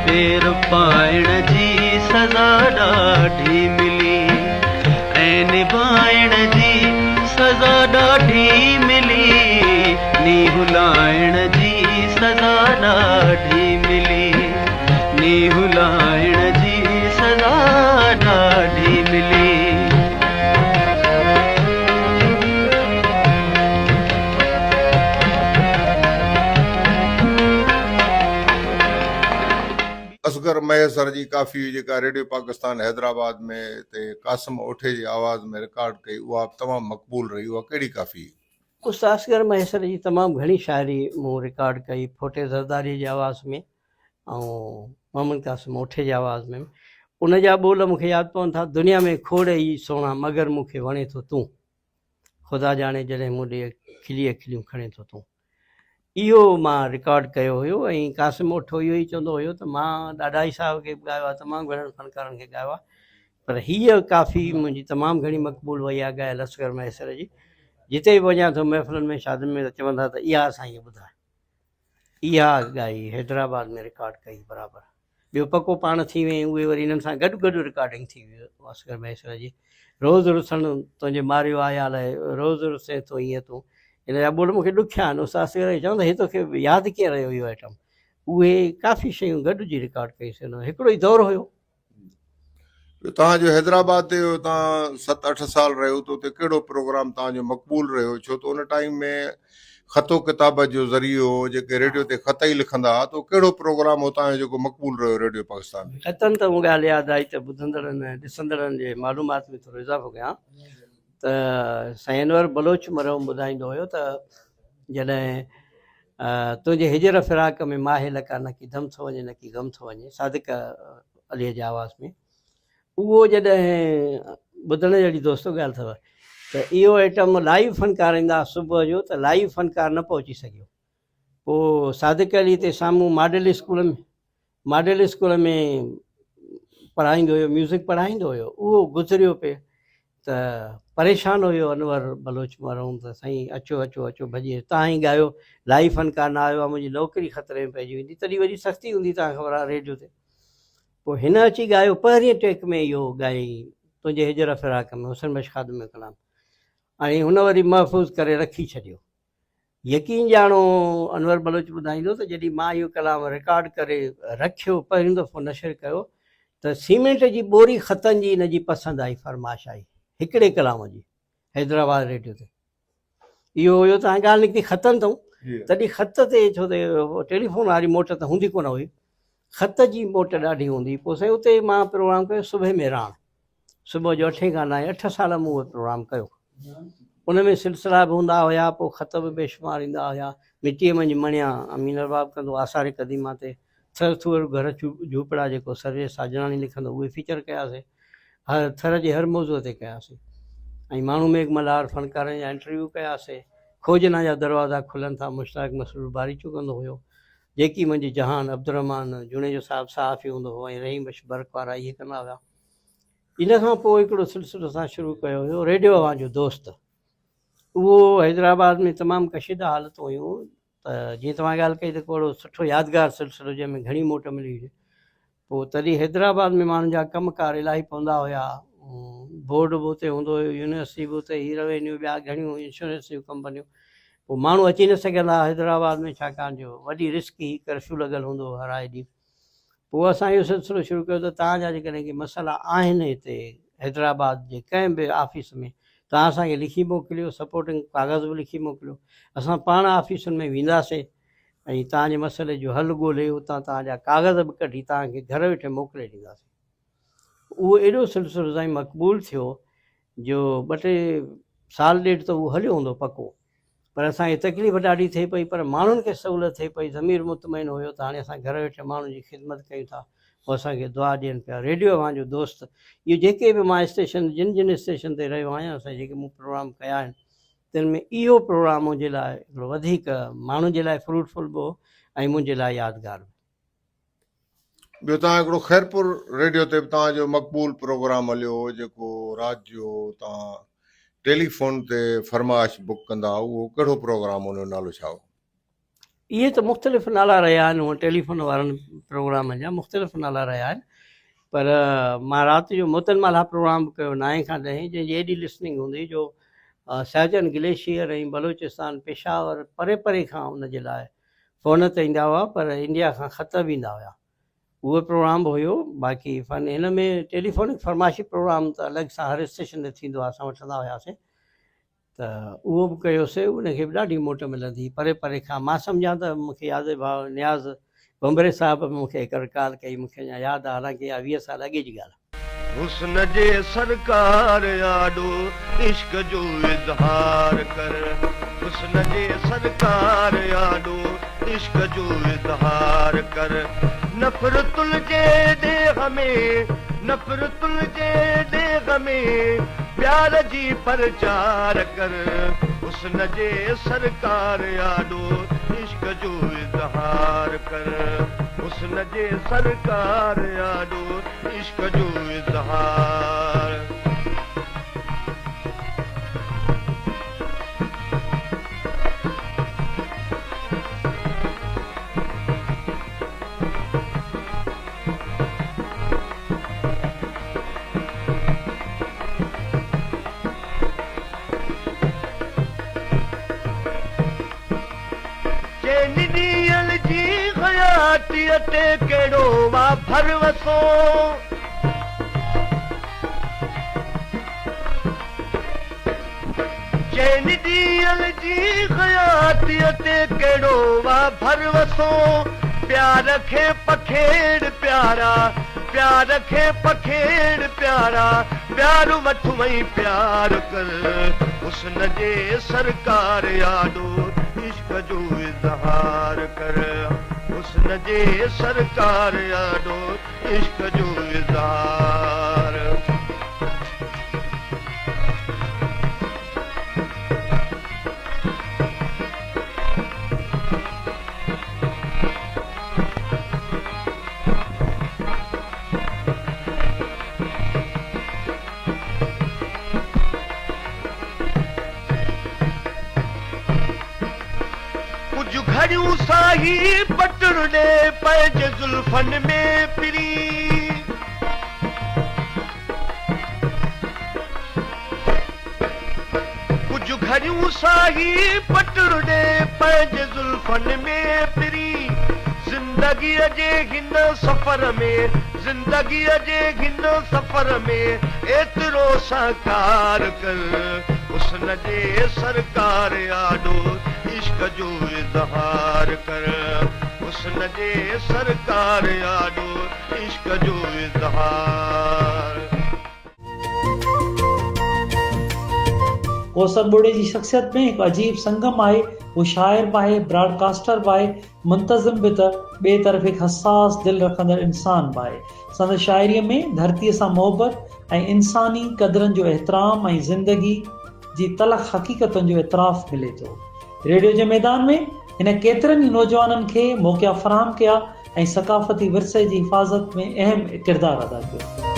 पेर पाइण जी सज़ा ॾाढी मिली ऐं निभाइण जी सज़ा ॾाढी मिली नीहु लाइण जी सज़ा ॾाढी मिली नीहु लाइण जी सज़ा ॾाढी मिली असगर मैसर जी काफ़ी जेका रेडियो पाकिस्तान हैदराबाद में ते कासिम ओठे जी आवाज़ में रिकॉर्ड कई उहा तमामु मक़बूल रही उहा कहिड़ी काफ़ी उस्ताद असगर मैसर जी तमामु घणी शाइरी मूं रिकॉर्ड कई फोटे ज़रदारी जी आवाज़ में ऐं मोहम्मद कासिम ओठे जी आवाज़ में उन जा ॿोल मूंखे यादि पवनि था दुनिया में खोड़ ई सोणा मगर मूंखे वणे थो तूं ख़ुदा ॼाणे जॾहिं मूं ॾे खिली खिलियूं खणे थो तूं इहो मां रिकॉर्ड कयो हुयो ऐं कासिम ओठो इहो ई चवंदो हुयो त मां ॾाढा ई साहिब खे बि ॻायो आहे तमामु घणनि फ़नकारनि खे ॻायो आहे पर हीअ काफ़ी मुंहिंजी तमामु घणी मक़बूल वई आहे ॻायल असगर मैसर जी जिते बि वञा थो महफ़िलनि में शादियुनि में त चवंदा त इहा असांखे ॿुधाए इहा ॻाई हैदराबाद में रिकॉर्ड कई बराबरि ॿियो पको पाण थी वियूं उहे वरी इन्हनि सां गॾु गॾु रिकॉर्डिंग थी हुई असगर मैसर जी रोज़ु रुसण तुंहिंजे मारियो आया लाइ रोज़ु रुसे थो ईअं तूं इन जा ॿोल मूंखे ॾुखिया आहिनि उस्ताद असगर चवंदा हे तोखे यादि कीअं रहियो इहो आइटम उहे काफ़ी शयूं गॾिजी रिकॉर्ड कईसीं हुन हिकिड़ो ई दौरु हुयो तव्हांजो हैदराबाद ते तव्हां 7-8 साल रहियो त उते कहिड़ो प्रोग्राम तव्हांजो मक़बूल रहियो छो त उन टाइम में ख़तो किताब जो ज़रियो जेके रेडियो ते ख़त ई लिखंदा त कहिड़ो प्रोग्राम हुतां जो जेको मक़बूल रहियो रेडियो पाकिस्तान में ख़तनि त मूं ॻाल्हि यादि आई त ॿुधंदड़नि ऐं ॾिसंदड़नि जे मालूमात में थोरो इज़ाफ़ो कयां त साईं अनवर बलोच मरहूम ॿुधाईंदो हुयो त जॾहिं तुंहिंजे हिजर फिराक में माहे लका न की दम थो वञे न की गम थो वञे, सादिक अलीअ जे आवाज़ में। उहो जॾहिं ॿुधण जहिड़ी दोस्तो ॻाल्हि अथव त इहो आइटम लाइव फ़नकार ईंदा सुबुह जो, त लाइव फ़नकार न पहुची सघियो। पोइ सादिक अली ते साम्हूं मॉडल स्कूल में पढ़ाईंदो हुयो, म्यूज़िक पढ़ाईंदो हुयो, उहो गुज़रियो पिए त परेशान हुयो अनवर बलोच माण्हू त साईं अचो अचो अचो भॼे, तव्हां ई ॻायो, लाइव फ़नकार न आयो आहे, मुंहिंजी नौकिरी ख़तरे में पइजी वेंदी, तॾहिं वॾी सख़्ती हूंदी, तव्हांखे ख़बर आहे रेडियो ते। पोइ हिन अची ॻायो पहिरीं टेक में इहो ॻाई तुंहिंजे हिजर फिराक में, हुसैन बख्श ख़ादिम कलाम, ऐं हुन वरी महफ़ूज़ करे रखी छॾियो। यकीन ॼाणो अनवर बलोच ॿुधाईंदो त जॾहिं मां इहो कलाम रिकॉर्ड करे रखियो, पहिरियों दफ़ो नशर कयो, त सीमेंट जी ॿोरी ख़तनि जी हिन जी पसंदि आई, फरमाइश आई हिकिड़े कलाम जी हैदराबाद रेडियो ते। इहो हुयो तव्हां ॻाल्हि निकिती ख़तनि तां, तॾहिं ख़त ते, छो त टेलीफोन वारी मोट त हूंदी कोन हुई, ख़त जी मोट ॾाढी हूंदी। पोइ साईं उते मां प्रोग्राम कयो सुबुह में राण, सुबुह जो 8 खां 9, 8 साल मूं उहो प्रोग्राम कयो। उन में सिलसिला बि हूंदा हुया, पोइ ख़त बि बेशुमार ईंदा हुया। मिटीअ मंझि मणिया अमीन अरबाब कंदो, आसार क़दीमा ते थर थूर घर झूपड़ा जेको सर्वे साजणानी लिखंदो, उहे फीचर कयासीं, हर थर जे हर मौज़ूअ ते कयासीं। ऐं माण्हू मेघ मल्हार फ़नकारनि जा इंटरव्यू कयासीं। खोजना जा दरवाज़ा खुलनि था, मुश्ताक मसरूर बारीचो कंदो हुयो, जेकी मुंहिंजी जहान अब्दुरहमान जुने जो साहिबु सहाफ़ी हूंदो हुओ, ऐं रहीम बख्श बर्क वारा इहे कंदा हुआ। इन खां पोइ हिकिड़ो सिलसिलो असां शुरू कयो हुयो रेडियो अवां जो दोस्त। उहो हैदराबाद में तमामु कशीदा हालतूं हुयूं, त जीअं तव्हां ॻाल्हि कई त कोड़ो सुठो यादगार सिलसिलो जंहिंमें घणी मोट मिली हुई। पोइ तॾहिं हैदराबाद में माण्हुनि जा कमकार इलाही पवंदा हुया, बोर्ड बि उते हूंदो हुयो, यूनिवर्सिटी बि उते, हीअ रेवेन्यू, ॿिया घणियूं इंश्योरेंस जूं कंपनियूं। पोइ माण्हू अची न सघंदा हैदराबाद में, छाकाणि जो वॾी रिस्क ही कर्फ्यू लॻल हूंदो हुओ हर आए ॾींहुं। पोइ असां इहो सिलसिलो शुरू कयो त तव्हांजा जेकॾहिं के मसइला आहिनि हिते हैदराबाद जे कंहिं बि ऑफिस में, तव्हां असांखे लिखी मोकिलियो, सपोर्टिंग कागज़ बि लिखी मोकिलियो, असां पाण ऑफिसुनि में वेंदासीं ऐं तव्हांजे मसइले जो हल ॻोल्हे उतां तव्हांजा कागज़ बि कढी तव्हांखे घर वेठे मोकिले ॾींदासीं। उहो एॾो सिलसिलो साईं मक़बूल थियो जो 2-3 साल ॾेढ त उहो हलियो हूंदो पको, पर असांखे तकलीफ़ ॾाढी थिए पई, पर माण्हुनि खे सहूलियत थिए पई, ज़मीर मुतमइन हुयो त हाणे असां घर वेठे माण्हुनि जी ख़िदमत कयूं था, पोइ असांखे दुआ ॾियनि पिया। रेडियो अवां जो दोस्त, इहो जेके बि मां स्टेशन जिन स्टेशन ते रहियो आहियां, असां जेके मूं प्रोग्राम कया आहिनि, तिन में इहो प्रोग्राम मुंहिंजे लाइ हिकिड़ो वधीक माण्हुनि जे लाइ फ्रूटफुल बि हो ऐं मुंहिंजे लाइ यादगार बि। ॿियो तव्हां हिकिड़ो ख़ैरपुर रेडियो ते बि तव्हांजो मक़बूल प्रोग्राम हलियो हो, जेको राति जो तव्हां टेलीफोन ते फरमाइश बुक कंदा, उहो कहिड़ो प्रोग्राम, हुनजो नालो छा हो? इहे त मुख़्तलिफ़ नाला रहिया आहिनि, हूअं टेलीफोन वारनि प्रोग्रामनि जा मुख़्तलिफ़ नाला रहिया आहिनि, पर मां राति जो मुतनमाला प्रोग्राम कयो 9 खां 10, जंहिंजी एॾी लिसनिंग हूंदी जो सहजन ग्लेशियर ऐं बलूचिस्तान पेशावर परे परे खां उनजे लाइ फ़ोन ते ईंदा हुआ, पर इंडिया खां ख़त बि ईंदा हुआ। उहो प्रोग्राम बि हुयो। बाक़ी फ़न हिन में टेलीफोनिक फरमाइशी प्रोग्राम त अलॻि सां हर स्टेशन ते थींदो आहे, असां वठंदा हुआसीं, त उहो बि कयोसीं। उनखे बि ॾाढी मोट मिलंदी परे परे खां। मां सम्झां त मूंखे यादि भाउ नियाज़ बम्बरे साहिब मूंखे हिकु रिकॉल कई, मूंखे अञा यादि आहे, हालांकि इहा 20 साल अॻे जी ॻाल्हि आहे। हुस्न जे सरकार आॾो इश्क जो इज़हार कर, हुस्न जे सरकार आॾो इश्क जो इज़हार कर, नफ़रतुल जे ॾेह में, नफ़रतुल जे ॾेह में प्यार जी प्रचार कर, हुस्न जे सरकार आॾो इश्क जो इज़हार कर, हुस्न जे सरकार आॾो इश्क जो इज़हार। ते कहिड़ो वा भरवसो, चैन ॾींहं जी हयातीअ ते कहिड़ो वा भरवसो, प्यार खे पखेड़ प्यारा, प्यार खे पखेड़ प्यारा, प्यार वठु वई प्यार कर, हुस्न जे सरकार आॾो इश्क जो इज़हार कर हुस्न जे सरकार आडो इश्क जो इज़हार कुछ घड़ियूं साही पटण ॾे पंहिंजे ज़ुल्फनि में पिरी कुछ घड़ियूं साही पटण ॾे पंहिंजे ज़ुल्फनि में पिरी ज़िंदगीअ जे हिन सफ़र में ज़िंदगीअ जे हिन सफ़र में एतिरो साकार कर हुस्न जे सरकार आडो इश्क जो इज़हार कर हुस्न जे सरकार आडो इश्क जो इज़हार कौसर बोड़े जी शख्सियत में एक अजीब संगम आहे। वो शायर बि आहे, ब्रॉडकास्टर बि आहे, मुंतज़िम बि त ॿिए तरफ़ हिकु हसास दिलि रखंदड़ इंसान बि आहे। संदसि शाइरीअ में धरतीअ सां मोहबत ऐं इंसानी क़दरनि जो एहतराम ऐं ज़िंदगी जी तलख़ हक़ीक़तुनि जो इतराफ़ मिले थो। रेडियो जे मैदान में हिन केतिरनि ई नौजवाननि खे मौक़िया फ़राहम कया ऐं सक़ाफ़ती विरसे जी हिफ़ाज़त में अहम किरदारु अदा कयो।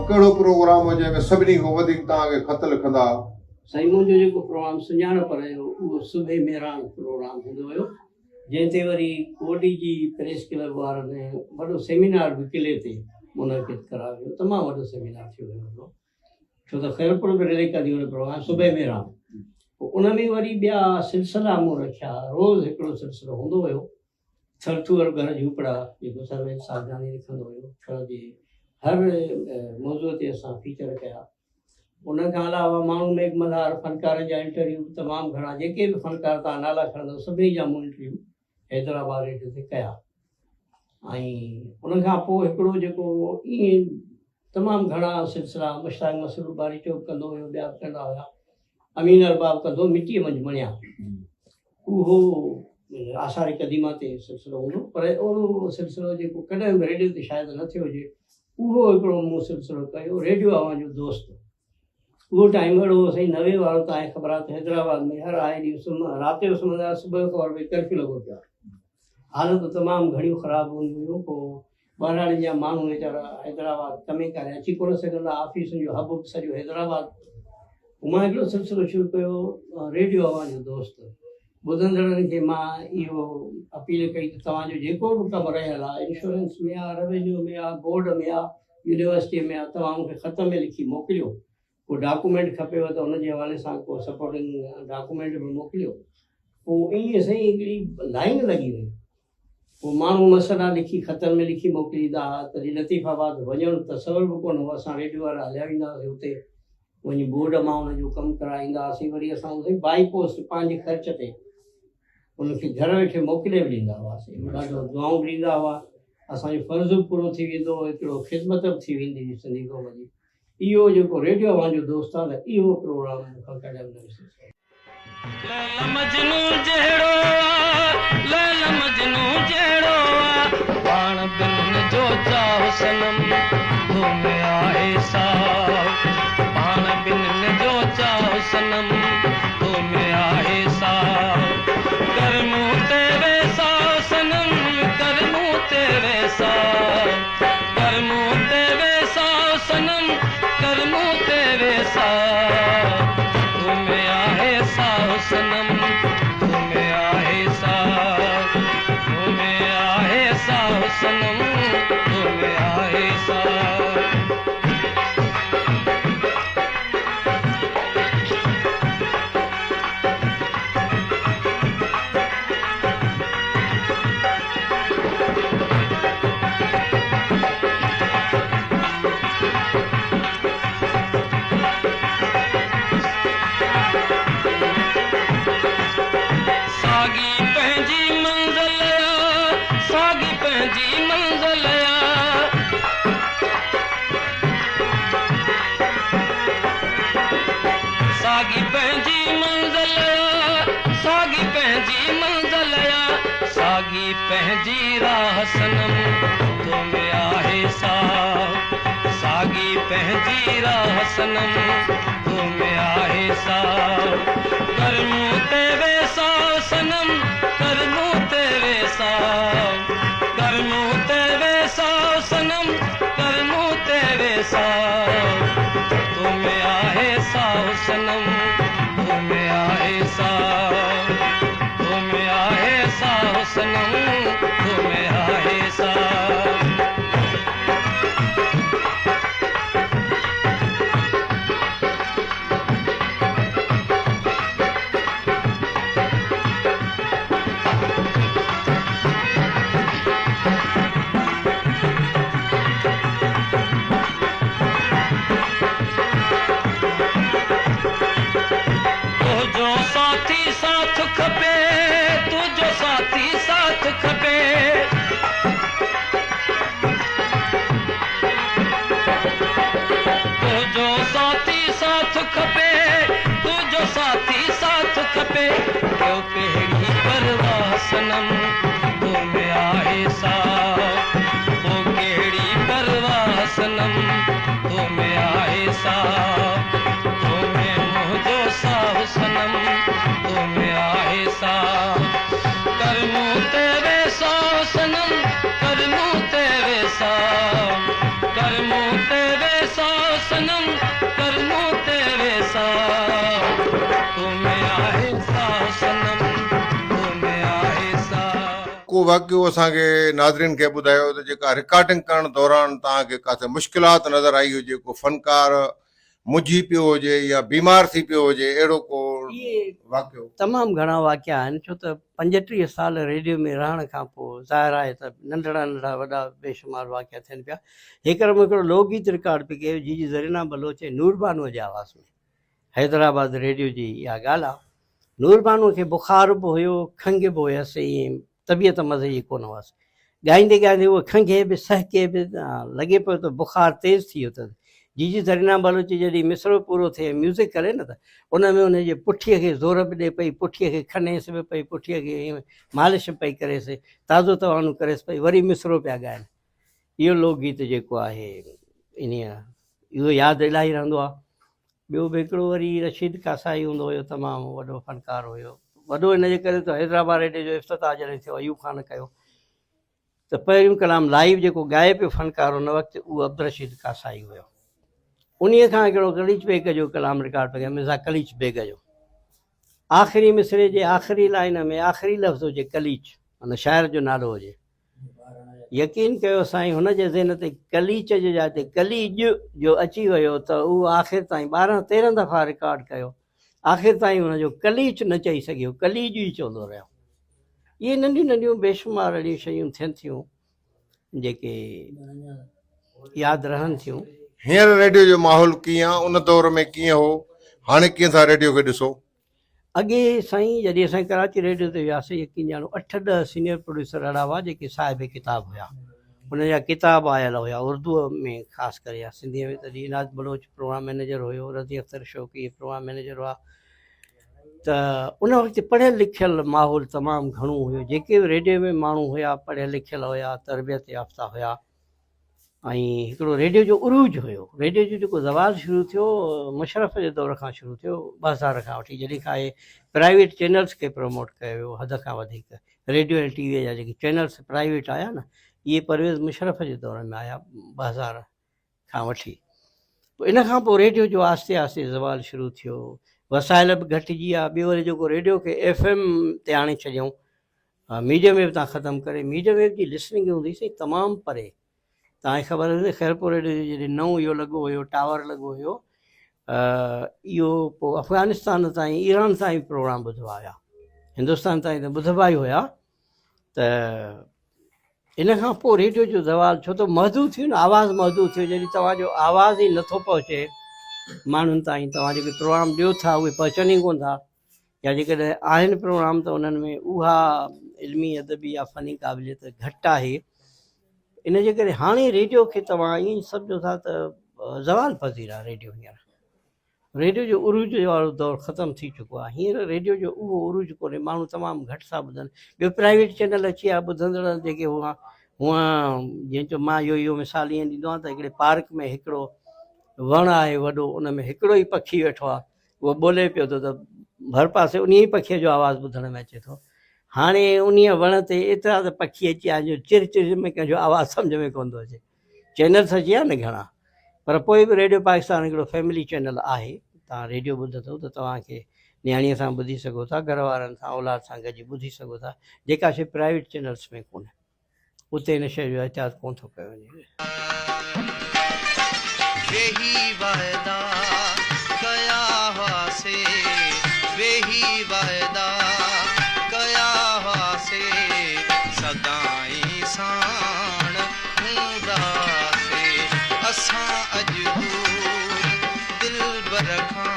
कहिड़ो प्रोग्राम हो जंहिंमें सभिनी खां वधीक तव्हांखे ख़त लिखंदा? साईं मुंहिंजो जेको प्रोग्राम सुञाणप रहियो उहो सुबह मेहरान प्रोग्राम हूंदो हुयो, जंहिं ते वरी कोडी जी प्रेस क्लब वारनि वॾो सेमिनार बि किले ते मुनक़िद करायो वियो। तमामु वॾो सेमिनार थियो हुयो, छो त ख़ैरपुर में रिले कंदी हुन प्रोग्राम सुबह मेहरान। पोइ उन में वरी ॿिया सिलसिला मूं रखिया। रोज़ु हिकिड़ो सिलसिलो हूंदो हुयो, थरथूअर घर झूपड़ा जेको सर्वेश सावधानी लिखंदो हुयो। छो जे हर मौज़ूअ ते असां फीचर कया। उन खां अलावा माण्हू मेघ मल्हार फ़नकारनि जा इंटरव्यू तमामु घणा, जेके बि फ़नकार तव्हां नाला खणंदव सभिनी जा मूं इंटरव्यू हैदराबाद रेडियो ते कया। ऐं उन खां पोइ हिकिड़ो जेको ईअं तमामु घणा सिलसिला मुश्ताक मसरूर बारी चौक कंदो हुयो, ॿिया बि कंदा हुया। अमीन अरबाब कंदो मिटीअ मंझि मणिया, उहो आसारी क़दीमा ते सिलसिलो हूंदो। पर ओड़ो सिलसिलो जेको कॾहिं बि रेडियो ते शायदि न थियो हुजे, उहो हिकिड़ो मूं सिलसिलो कयो, रेडियो आवाज़ जो दोस्त। उहो टाइम अहिड़ो हो साईं 90 वारो तव्हांखे ख़बर आहे त हैदराबाद में हर आए ॾींहुं राति जो सुम्हंदा, सुबुह खां वठी कर्फ्यू लॻो पियो आहे। हालत तमामु घणियूं ख़राबु हूंदियूं हुयूं। पोइ ॿाहिराड़ियुनि जा माण्हू वीचारा हैदराबाद कमे करे अची कोन सघंदा, ऑफिसुनि जो हब सॼो हैदराबाद। मां हिकिड़ो सिलसिलो शुरू कयो, रेडियो आवाज़ जो दोस्त। ॿुधंदड़नि खे मां इहो अपील कई त तव्हांजो जेको बि कमु रहियल आहे, इंश्योरेंस में आहे, रेवेन्यू में आहे, बोर्ड में आहे, यूनिवर्सिटीअ में आहे, तव्हां मूंखे ख़त में लिखी मोकिलियो। को डॉक्यूमेंट खपेव त उनजे हवाले सां को सपोर्टिंग डॉक्यूमेंट बि मोकिलियो। पोइ ईअं साईं हिकिड़ी लाइन लॻी वई। पोइ माण्हू मसइला लिखी ख़तनि में लिखी मोकिलींदा हुआ। तॾहिं लतीफ़ाबाद वञणु तसवुर बि कोन हो। असां रेडियो वारा हलिया वेंदा हुआसीं हुते, वञी बोर्ड मां हुनजो कमु कराईंदा हुआसीं। वरी असां बाई पोस्ट पंहिंजे ख़र्च ते उनखे घर वेठे मोकिले बि ॾींदा हुआसीं। ॾाढो दुआऊं ॾींदा हुआ। असांजो फ़र्ज़ु बि पूरो थी वेंदो, हिकिड़ो ख़िदमत बि थी वेंदी हुई सिंधी क़ौम जी। इहो जेको रेडियो आवाज़ जो दोस्त आहे न, इहो प्रोग्राम मूंखां कॾहिं बि न विसरी। लैला मजनू जहिड़ो लैला मजनू जहिड़ो पाण बिन जो चाहो सनम तुम आहे साहब, पाण बिन जो चाहो सनम तुम आहे साहब। करमू तेरे साहब सनम, करमू तेरे साहब, करमू तेरे साहब सनम, करमू तेरे साहब। तुम आहे साहब सनम, तुम आहे साहब, तुम आहे साहब सनम, तुम आहे साहब। पंहिंजी राह सनम तो में आहे साह सागी पंहिंजी राह सनम तो में आहे साह करमूं ते वेसाह सनम करमूं ते वेसाह करमूं ते वेसाह सनम करमूं ते वेसाह तो में आहे साह सनम तो में आहे साह तो में आहे साह सनम तो में आहे साह साथ खपे तुझो साथी साथ खपे तुझो साथी साथ खपे तुझो साथी साथ खपे क्यों कहिड़ी परवाह सनम तो में आहे साह ओ कहिड़ी परवाह सनम तो में आहे साह तो में मुंहिंजो साह सनम तो में आहे साह करमूं ते वेसाह सनम करमूं ते वेसाह करमूं ते वेसाह सनम करमूं ते वेसाह तो में आहे साह सनम तो में आहे साह को वाक़ियो असांखे नाज़रीन खे ॿुधायो त जेका रिकॉर्डिंग करण दौरान तव्हांखे काथे मुश्किलात नज़र आई हुजे को फनकार मुझी पियो हुजे या बीमार थी पियो हुजे अहिड़ो को इहे वाक़ियो तमामु घणा वाक़िया आहिनि छो त 35 साल रेडियो में रहण खां पोइ ज़ाहिर आहे त नंढड़ा नंढड़ा वॾा बेशुमार वाक़िया थियनि पिया। हिकिड़ो हिकिड़ो लोकगीत रिकॉर्ड बि कयो जी ज़रीना बलोच नूरबानूअ जे आवाज़ में हैदराबाद रेडियो जी इहा ॻाल्हि आहे। नूरबानूअ खे बुखार बि हुयो खंघि बि हुयसि ईअं तबियत मज़े जी कोन हुअसि ॻाईंदे ॻाईंदे उहो खंघे बि सहके बि लॻे पियो त बुखार तेज़ थी वियो अथसि। जी ज़रीना बलोच जॾहिं मिसरो पूरो थिए म्यूज़िक करे न त उन में उनजे पुठीअ खे ज़ोर बि ॾिए पई पुठीअ खे खनेसि बि पई पुठीअ खे ईअं मालिश पई करेसि ताज़ो तवानो करेसि पई वरी मिसरो पिया ॻाइनि। इहो लोकगीत जेको आहे इन इहो यादि इलाही रहंदो आहे। ॿियो बि हिकिड़ो वरी रशीद कासाई हूंदो हुयो तमामु वॾो फनकार हुयो वॾो हिन जे करे त हैदराबाद रेडियो जो इफ़्तिताह जॾहिं थियो अयूब ख़ान कयो त पहिरियों कलाम लाइव जेको ॻाए पियो फनकार उन वक़्तु उहो अब्दुल रशीद कासाई हुयो। उन्हीअ खां हिकिड़ो कलीच बेग जो कलाम रिकॉर्ड पियो मिर्ज़ा कलीच बेग जो आख़िरी मिसरे जे आख़िरी लाइन में आख़िरी लफ़्ज़ हुजे कलीच माना शाइर जो नालो हुजे। यकीन कयो साईं हुन जे ज़हन ते कलीच जे जाइ ते कलीज जो अची वियो त उहो आख़िर ताईं 12-13 दफ़ा रिकॉर्ड कयो आख़िर ताईं हुनजो कलीच न चई सघियो कलीज ई चवंदो रहियो। इहे नंढियूं नंढियूं बेशुमार अहिड़ियूं शयूं थियनि थियूं जेके यादि रहनि थियूं। हींअर रेडियो जो माहौल कीअं आहे उन दौर में कीअं हो हाणे कीअं था रेडियो खे ॾिसो? अॻे साईं जॾहिं असां कराची रेडियो ते वियासीं यकीन ॼाणो 8-10 सीनियर प्रोड्यूसर अहिड़ा हुआ जेके साहिब किताब हुआ उनजा किताब आयल हुआ उर्दूअ में ख़ासि करे या सिंधीअ में तॾहिं इनाज बलोच प्रोग्राम मैनेजर हुयो रज़ी अख्तर शौक़ी प्रोग्राम मैनेजर हुआ त उन वक़्तु पढ़ियल लिखियल माहौल तमामु घणो हुयो। जेके बि रेडियो में माण्हू हुया पढ़ियल लिखियल हुया तरबियत याफ़्ता हुया ऐं हिकिड़ो रेडियो जो उरूज हुयो। रेडियो जो जेको ज़वाल शुरू थियो मुशरफ़ जे दौर खां शुरू थियो 2000 खां वठी जॾहिं खां इहे प्राइवेट चैनल्स खे प्रमोट कयो वियो हद खां वधीक रेडियो ऐं टीवीअ जा जेके चैनल्स प्राइवेट आया न इहे परवेज़ मुशरफ़ जे दौर में आया 2000 खां वठी। पोइ इन खां पोइ रेडियो जो आहिस्ते आहिस्ते ज़वाल शुरू थियो वसाइल बि घटिजी विया। ॿियो वरी जेको रेडियो खे FM ते आणे छॾियऊं मीडियम वेव तां ख़तमु करे मीडियम वेव जी लिसनिंग हूंदी सी तमामु परे तव्हांखे ख़बर हुजे ख़ैरपुर रेडियो जो जॾहिं नओं इहो लॻो हुयो टावर लॻो हुयो इहो पोइ अफ़गानिस्तान ताईं ईरान ताईं प्रोग्राम ॿुधबा हुया हिंदुस्तान ताईं त ॿुधबा ई हुया। त इन खां पोइ रेडियो जो ज़वाल छो त महदूद थियो न आवाज़ु महदूद थियो जॾहिं तव्हांजो आवाज़ ई नथो पहुचे माण्हुनि ताईं तव्हां जेके प्रोग्राम ॾियो था उहे पहुचनि ई कोन था या जेकॾहिं आहिनि प्रोग्राम त उन्हनि में उहा इल्मी अदबी या फ़नी क़ाबिलियत घटि आहे। इन जे करे हाणे रेडियो खे तव्हां ईअं सम्झो था त ज़वाल पज़ीर आहे रेडियो हींअर रेडियो जो उरूज वारो दौरु ख़तमु थी चुको आहे। हींअर रेडियो जो उहो उरूज कोन्हे, माण्हू तमामु घटि था ॿुधनि। ॿियो प्राइवेट चैनल अची विया ॿुधंदड़ जेके हुआ हूअं जीअं चयो मां इहो मिसाल ईअं ॾींदो आहियां त हिकिड़े पार्क में हिकिड़ो वणु आहे वॾो, उन में हिकिड़ो ई पखी वेठो आहे, उहो ॿोले पियो थो त भर पासे उन ई पखीअ जो आवाज़ु ॿुधण में अचे थो। हाणे उन वण ते एतिरा त पखी अची विया जो चिर चिर में कंहिंजो आवाज़ु सम्झ में कोन थो अचे। चैनल अची विया न घणा, पर पोइ बि रेडियो पाकिस्तान हिकिड़ो फैमिली चैनल आहे। तव्हां रेडियो ॿुधंदव त तव्हांखे नियाणीअ सां ॿुधी सघो था, घर वारनि सां औलाद सां गॾु ॿुधी सघो था, जेका शइ प्राइवेट चैनल्स में कोन्हे। उते हिन शइ जो एहतियात कोन थो कयो वञे। वेही वायदा कया हुआसे, वेही वायदा कया हुआसे, सदाई साण हूंदासे, असां अॼु दूर दिलबर खां,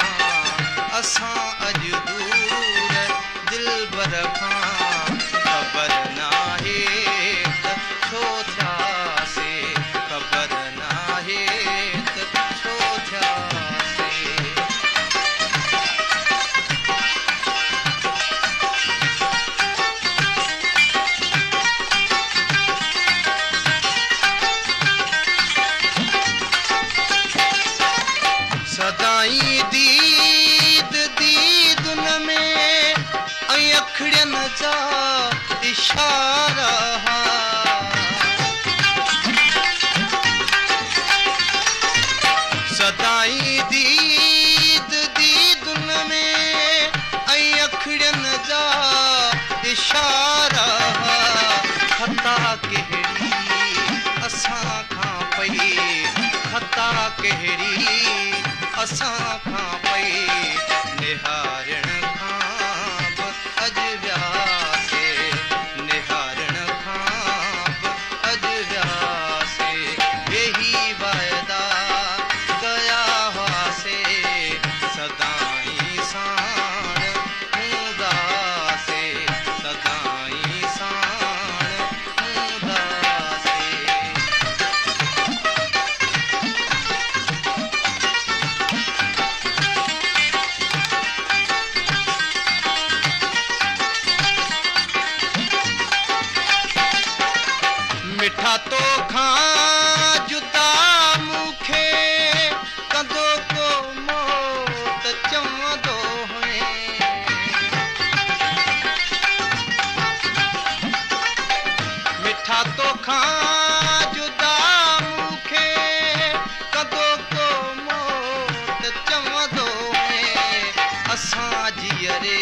असां अॼु दूर दिलबर खां, ख़बर नाहे त छो थियासे, ख़बर नाहे त छो थियासे। सदाई दीद दीदुन में ऐं अखड़ियन जा इशारा, सदाई दीद दीदुन में ऐं अखड़ियन जा इशारा, ख़ता कहिड़ी असां खां पई, ख़ता कहिड़ी असां खां पई, निहारण खां बि अॼु वियासे, निहारण खां बि अॼु वियासे, वेही वायदा कया हुआसे, सदाई साण हूंदासे, सदाई साण हूंदासे। मिठा तो खां जुदा मूंखे कंदो को मौत चवंदो हुए, मिठा तो खां जुदा मूंखे कंदो को मौत चवंदो हुए, असां जीअरे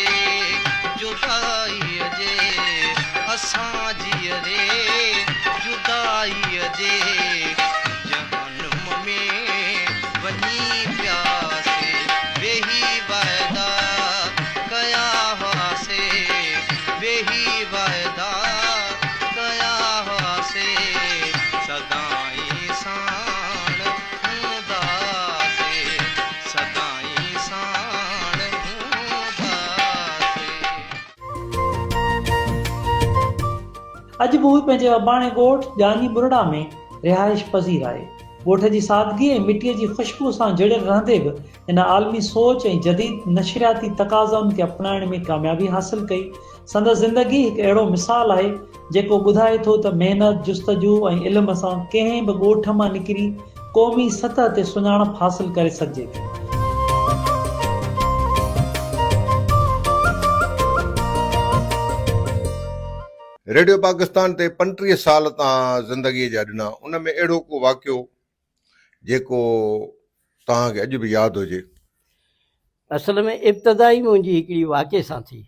जुदाईअ जे, असां जीअरे जुदाईअ जे जहनुम में वञी पियासे, वेही वायदा कया हुआसे, वेही वायदा कया हुआसे, सदाई साण हूंदासे, सदाई साण हूंदासे। अॼु बि हू पंहिंजे अबाणे ॻोठ जानी बुरड़ा में रिहाइश पज़ीर आहे। ॻोठ जी सादगी ऐं मिटीअ जी ख़ुशबू सां जुड़ियल रहंदे बि हिन आलमी सोच ऐं जदीद नशरियाती तक़ाज़नि खे अपनाइण में कामयाबी हासिल कई। संदसि ज़िंदगी हिकु अहिड़ो मिसाल आहे जेको ॿुधाए थो त महिनत, जुस्तजू ऐं इल्म सां कंहिं बि ॻोठ मां निकिरी क़ौमी सतह ते सुञाणप हासिल करे सघिजे थी। रेडियो पाकिस्तान ते 35 साल तव्हां ज़िंदगीअ जा ॾिना, उन में अहिड़ो को वाक़ियो जेको तव्हांखे अॼु बि यादि हुजे? असल में इब्तिदाई मुंहिंजी हिकिड़ी वाक़े सां थी,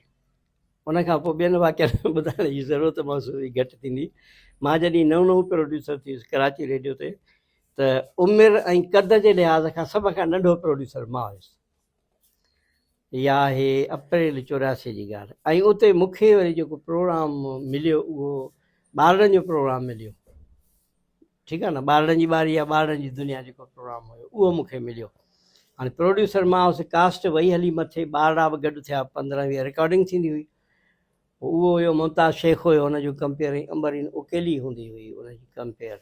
उन खां पोइ ॿियनि वाक़िअनि ॿुधाइण जी ज़रूरत महसूस घटि थींदी। मां जॾहिं नओं प्रोड्यूसर थी वियुसि कराची रेडियो ते, त उमिरि ऐं कद जे लिहाज़ खां सभ खां नंढो प्रोड्यूसर मां हुयुसि। इहा आहे अप्रैल 84 जी ॻाल्हि। ऐं उते मूंखे वरी जेको प्रोग्राम मिलियो उहो ॿारनि जो प्रोग्राम मिलियो, ठीकु आहे न, ॿारनि जी बारी या ॿारनि जी दुनिया जेको प्रोग्राम हुयो उहो मूंखे मिलियो। हाणे प्रोड्यूसर मां हुउसि, कास्ट वई हली मथे, ॿारड़ा बि गॾु थिया, 15-20 रिकॉर्डिंग थींदी हुई। उहो हुयो मुमताज़ शेख हुयो, हुनजो कंपेयर अंबरीन उकेली हूंदी हुई, हुनजी कंपेयर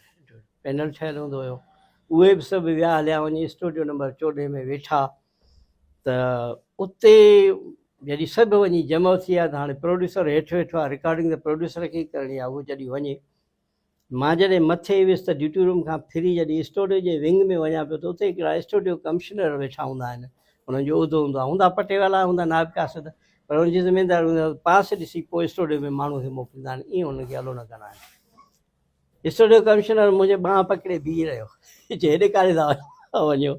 पैनल ठहियलु हूंदो हुयो। उहे बि सभु विया हलिया वञी स्टूडियो नंबर 14 में वेठा त उते जॾहिं सभु वञी जमा थी विया त हाणे प्रोड्यूसर हेठि वेठो आहे, रिकॉर्डिंग त प्रोड्यूसर खे ई करणी आहे, उहो जॾहिं वञे, मां जॾहिं मथे वियुसि त ड्यूटी रूम खां फिरी जॾहिं स्टूडियो जे विंग में वञा पियो त उते हिकिड़ा स्टूडियो कमिश्नर वेठा हूंदा आहिनि, हुननि जो उहिदो हूंदो आहे, हूंदा पटेवाला, हूंदा नायब कासिद, पर हुनजी ज़िमेदारी हूंदा, पास ॾिसी पोइ स्टूडियो में माण्हू खे मोकिलींदा आहिनि, ईअं हुनखे हलो न कंदा आहिनि। स्टूडियो कमिश्नर मुंहिंजे बांह पकिड़े बीह रहियो, चए हेॾे काॾे था वञो,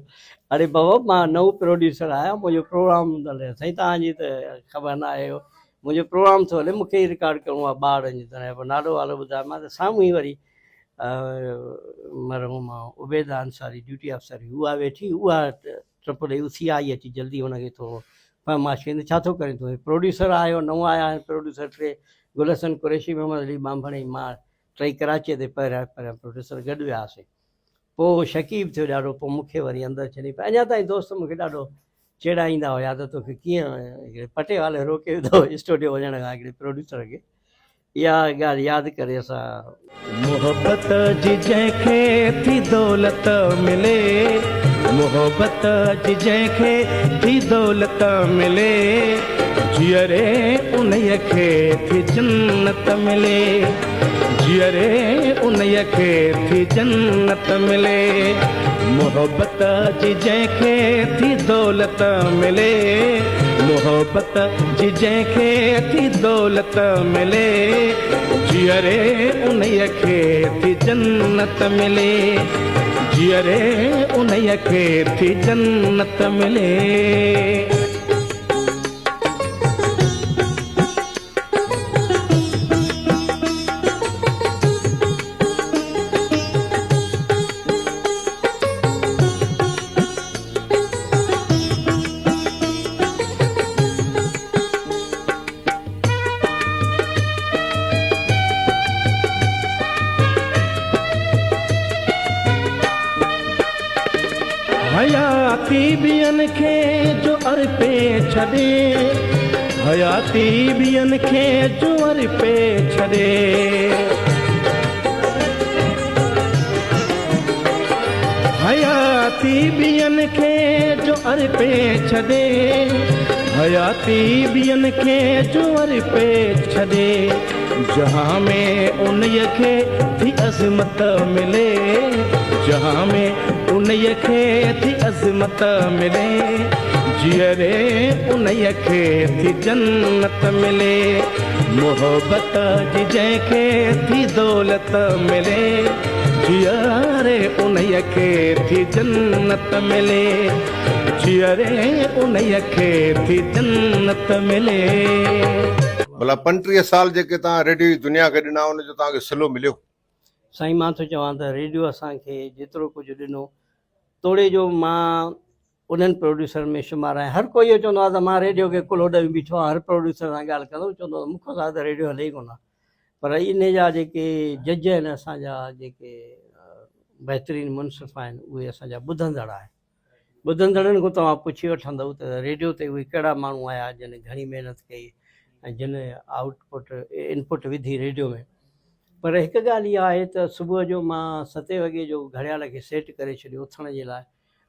अरे बाबा मां नओं प्रोड्यूसर आहियां, मुंहिंजो प्रोग्राम हले, साईं तव्हांजी त ख़बर न आहे, मुंहिंजो प्रोग्राम थो हले, मूंखे ई रिकॉर्ड करिणो आहे ॿारनि जी तरह, पोइ नालो वालो ॿुधायो, मां त साम्हूं ई वरी मरहूम उबैदा अंसारी ड्यूटी अफ़सर हुई, उहा वेठी, उहा ट्रप ॾेई उथी आई अची जल्दी, हुनखे थोरो फरमाइश कई, छा थो करे तूं, प्रोड्यूसर आयो, नओं आया आहिनि प्रोड्यूसर, टे गुलहसन कुरैशी, मोहम्मद अली बांभणी, मां टई कराचीअ ते पहिरियां प्रोड्यूसर गॾु वियासीं। पोइ शकीब थियो ॾाढो, पोइ मूंखे वरी अंदरि छॾी पियो, अञा ताईं दोस्त मूंखे ॾाढो चेड़ाईंदा हुया त तोखे कीअं हिकिड़े पटेवाले रोके विधो स्टूडियो वञण खां हिकिड़े प्रोड्यूसर खे, इहा ॻाल्हि यादि करे असां मोहब्बत जी जंहिंखे थी दौलत मिले, मोहब्बत जी जंहिंखे थी दौलत मिले, जीअरे उन्हीअ खे थी जन्नत मिले, जीअरे उन्हीअ खे थी जन्नत मिले, मोहब्बत जी जंहिंखे थी दौलत मिले, मोहब्बत जी जंहिंखे थी दौलत मिले, जीअरे उन्हीअ खे थी जन्नत मिले, जीअरे उन्हीअ खे थी जन्नत मिले। हयाती ॿियनि खे जो अर्पे छॾे, हयाती ॿियनि खे जो अर्पे छॾे, हयाती ॿियनि खे जो अर्पे छॾे, हयाती ॿियनि खे जो अर्पे छॾे, जहां में उन्हीअ खे थी अज़मत मिले, जहां में उन्हीअ खे थी अज़मत मिले, जीअरे उन्हीअ खे थी जन्नत मिले, मोहब्बत जी जंहिंखे थी दौलत मिले, जीअरे उन्हीअ खे थी जन्नत मिले, जीअरे उन्हीअ खे थी जन्नत मिले। भला 35 साल जेके तव्हां रेडियो जी दुनिया खे ॾिना उनजो तव्हांखे सिलो मिलियो? साईं मां थो चवां त रेडियो असांखे जेतिरो कुझु ॾिनो तोड़े जो मां उन्हनि प्रोड्यूसर में शुमारु आहियां। हर कोई इहो चवंदो आहे त मां रेडियो खे कुल्होॾ में बीठो आहियां, हर प्रोड्यूसर सां ॻाल्हि कंदो, चवंदो आहे मूंखां सवाइ त रेडियो हले ई कोन, पर इन जा जेके जज आहिनि, असांजा जेके बहितरीनु मुनसिफ़ आहिनि, उहे असांजा ॿुधंदड़ आहिनि। ॿुधंदड़नि खां तव्हां पुछी वठंदव त रेडियो ते उहे कहिड़ा माण्हू आया जिन घणी महिनत कई ऐं जिन आउटपुट इनपुट विधी रेडियो में। पर हिकु ॻाल्हि इहा आहे त सुबुह जो मां 7 वॻे जो घड़ियाल खे सेट करे छॾियो उथण जे लाइ।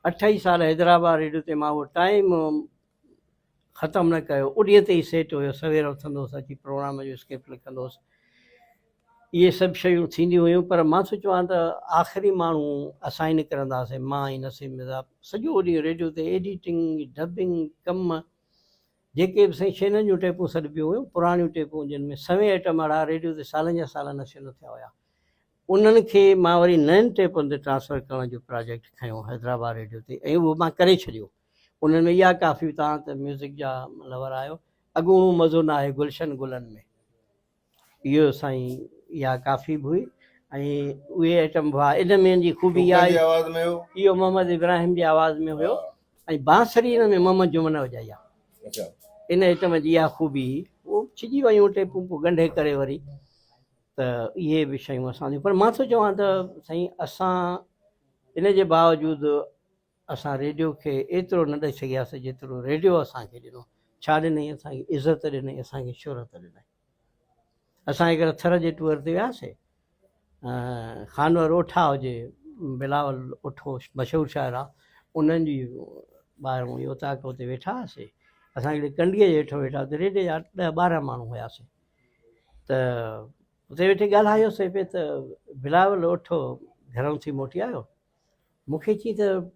28 साल हैदराबाद रेडियो ते मां उहो टाइम ख़तमु न कयो, उॾीअ ते ई सेट हुयो, सवेर उथंदो हुउसि, अची प्रोग्राम जो स्क्रिप्ट लिखंदो हुउसि, इहे सभु शयूं थींदियूं हुयूं। पर मां थो चवां त आख़िरी माण्हू असां ई निकिरंदासीं, मां ऐं नसीम मिर्ज़ा, सॼो ॾींहुं रेडियो ते एडिटिंग डबिंग कम, जेके बि साईं छेननि जूं टेपूं सॾिबियूं हुयूं, पुराणियूं टेपूं जिन में 100 आइटम वारा रेडियो ते सालनि जा साल नशियल थिया हुया, उन्हनि खे मां वरी नयनि टेपुनि ते ट्रांसफ़र करण जो प्रोजेक्ट खयों हैदराबाद रेडियो ते, ऐं उहो मां करे छॾियो। उन्हनि में इहा काफ़ी, तव्हां त म्यूज़िक जा लवर आहियो, अॻूणो मज़ो न आहे गुलशन गुलनि में, इहो साईं इहा काफ़ी बि हुई। ऐं उहे आइटम हुआ, इन में जी ख़ूबी इहा आहे, इहो मोहम्मद इब्राहिम जी आवाज़ में हुयो, ऐं बांसरी इन में मोहम्मद जुमन वॼाई आहे। इन आइटम जी इहा ख़ूबी, उहो छिजी वियूं टेपूं, पोइ ॻंढे करे वरी, त इहे बि शयूं असांजूं। पर मां थो चवां त साईं असां इन जे बावजूदि असां रेडियो खे एतिरो न ॾेई सघियासीं जेतिरो रेडियो असांखे ॾिनो। छा ॾिनई? असांखे इज़त ॾिनई, असांखे शोहरत ॾिनई। असां हिकिड़े थर जे टूर ते वियासीं, ख़ानवर ओठा हुजे, बिलावल ओठो मशहूरु शाइरु आहे, उन्हनि जी ॿार हुयो तव्हां हुते वेठा हुआसीं, असां हिकिड़े कंडीअ जे हेठि वेठा हुते रेडियो जा 10-12 माण्हू हुयासीं। त हुते वेठे ॻाल्हायोसीं पिए त बिलावल उठो घरों थी मोटी आयो, मूंखे चई त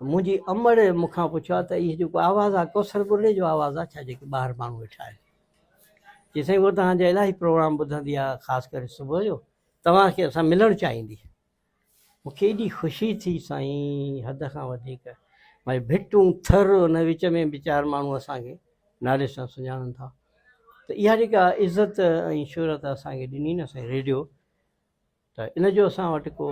मुंहिंजी अमड़ मूंखां पुछियो आहे त इहो जेको आवाज़ु आहे कौसर बुर्ड़े जो आवाज़ु आहे छा, जेके ॿाहिरि माण्हू वेठा आहिनि? चई साईं उहो तव्हांजा इलाही प्रोग्राम ॿुधंदी आहे, ख़ासि करे सुबुह जो, तव्हांखे असां मिलणु चाहींदी। मूंखे एॾी ख़ुशी थी साईं, हद खां वधीक। भई भिटूं थर हुन विच में वीचार माण्हू असांखे नाले सां सुञाणनि था। त इहा जेका इज़त ऐं शोहरत असांखे ॾिनी न साईं रेडियो, त इन जो असां वटि को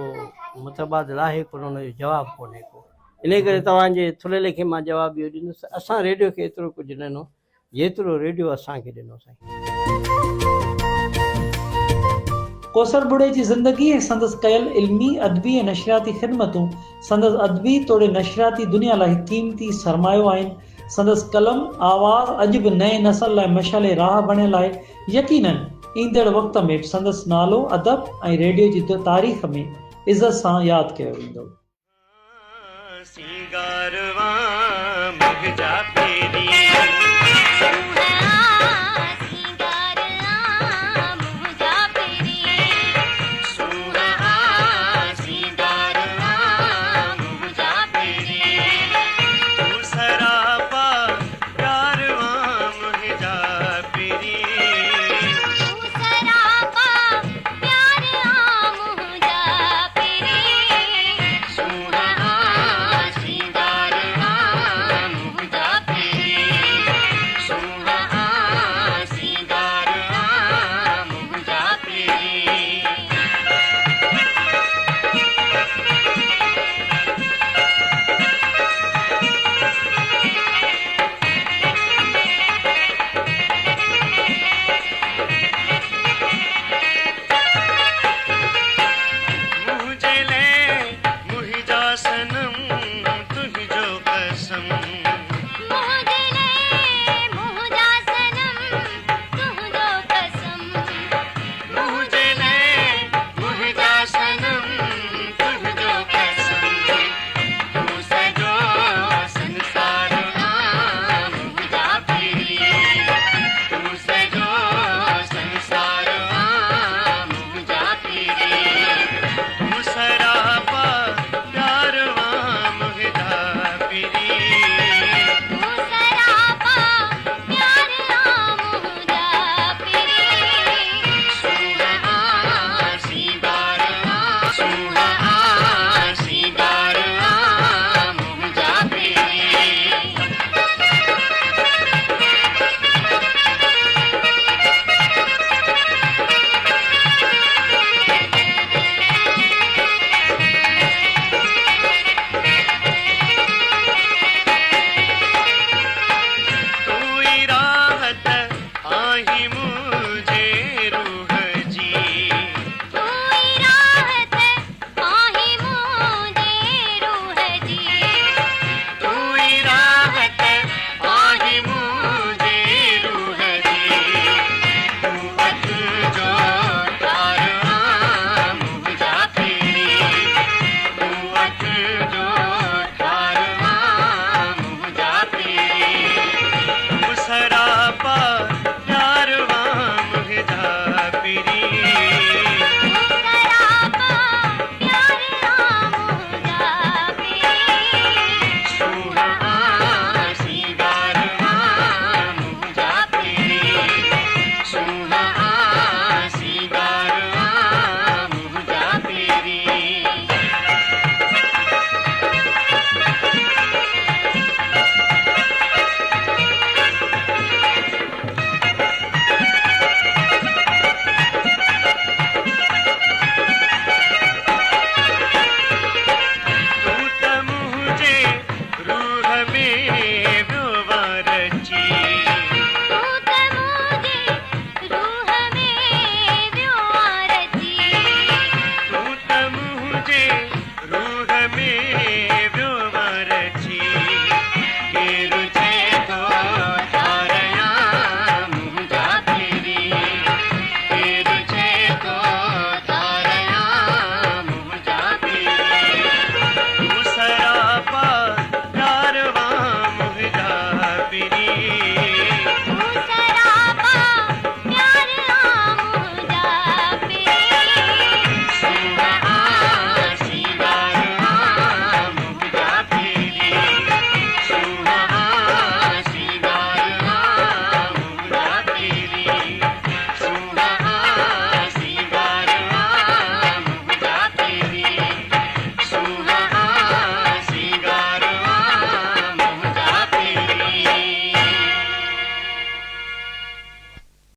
मुतबादिल आहे कोन, हुन जो जवाबु कोन्हे को। इन करे तव्हांजे थुल्हे लेखे मां जवाबु इहो ॾींदुसि, असां रेडियो खे एतिरो कुझु ॾिनो जेतिरो रेडियो असांखे ॾिनो साईं। कौसर बुर्ड़े जी ज़िंदगी ऐं संदसि कयल इल्मी, अदबी ऐं नशरियाती ख़िदमतूं संदसि अदबी तोड़े नशरियाती दुनिया लाइ क़ीमती सरमायो आहिनि। संदसि कलम आवाज़ अॼु बि नए नसल लाइ मशाले राह बणियल आहे। यकीनन ईंदड़ वक़्त में बि संदसि नालो अदब ऐं रेडियो जी तारीख़ में इज़त सां यादि कयो वेंदो। सिंगारवा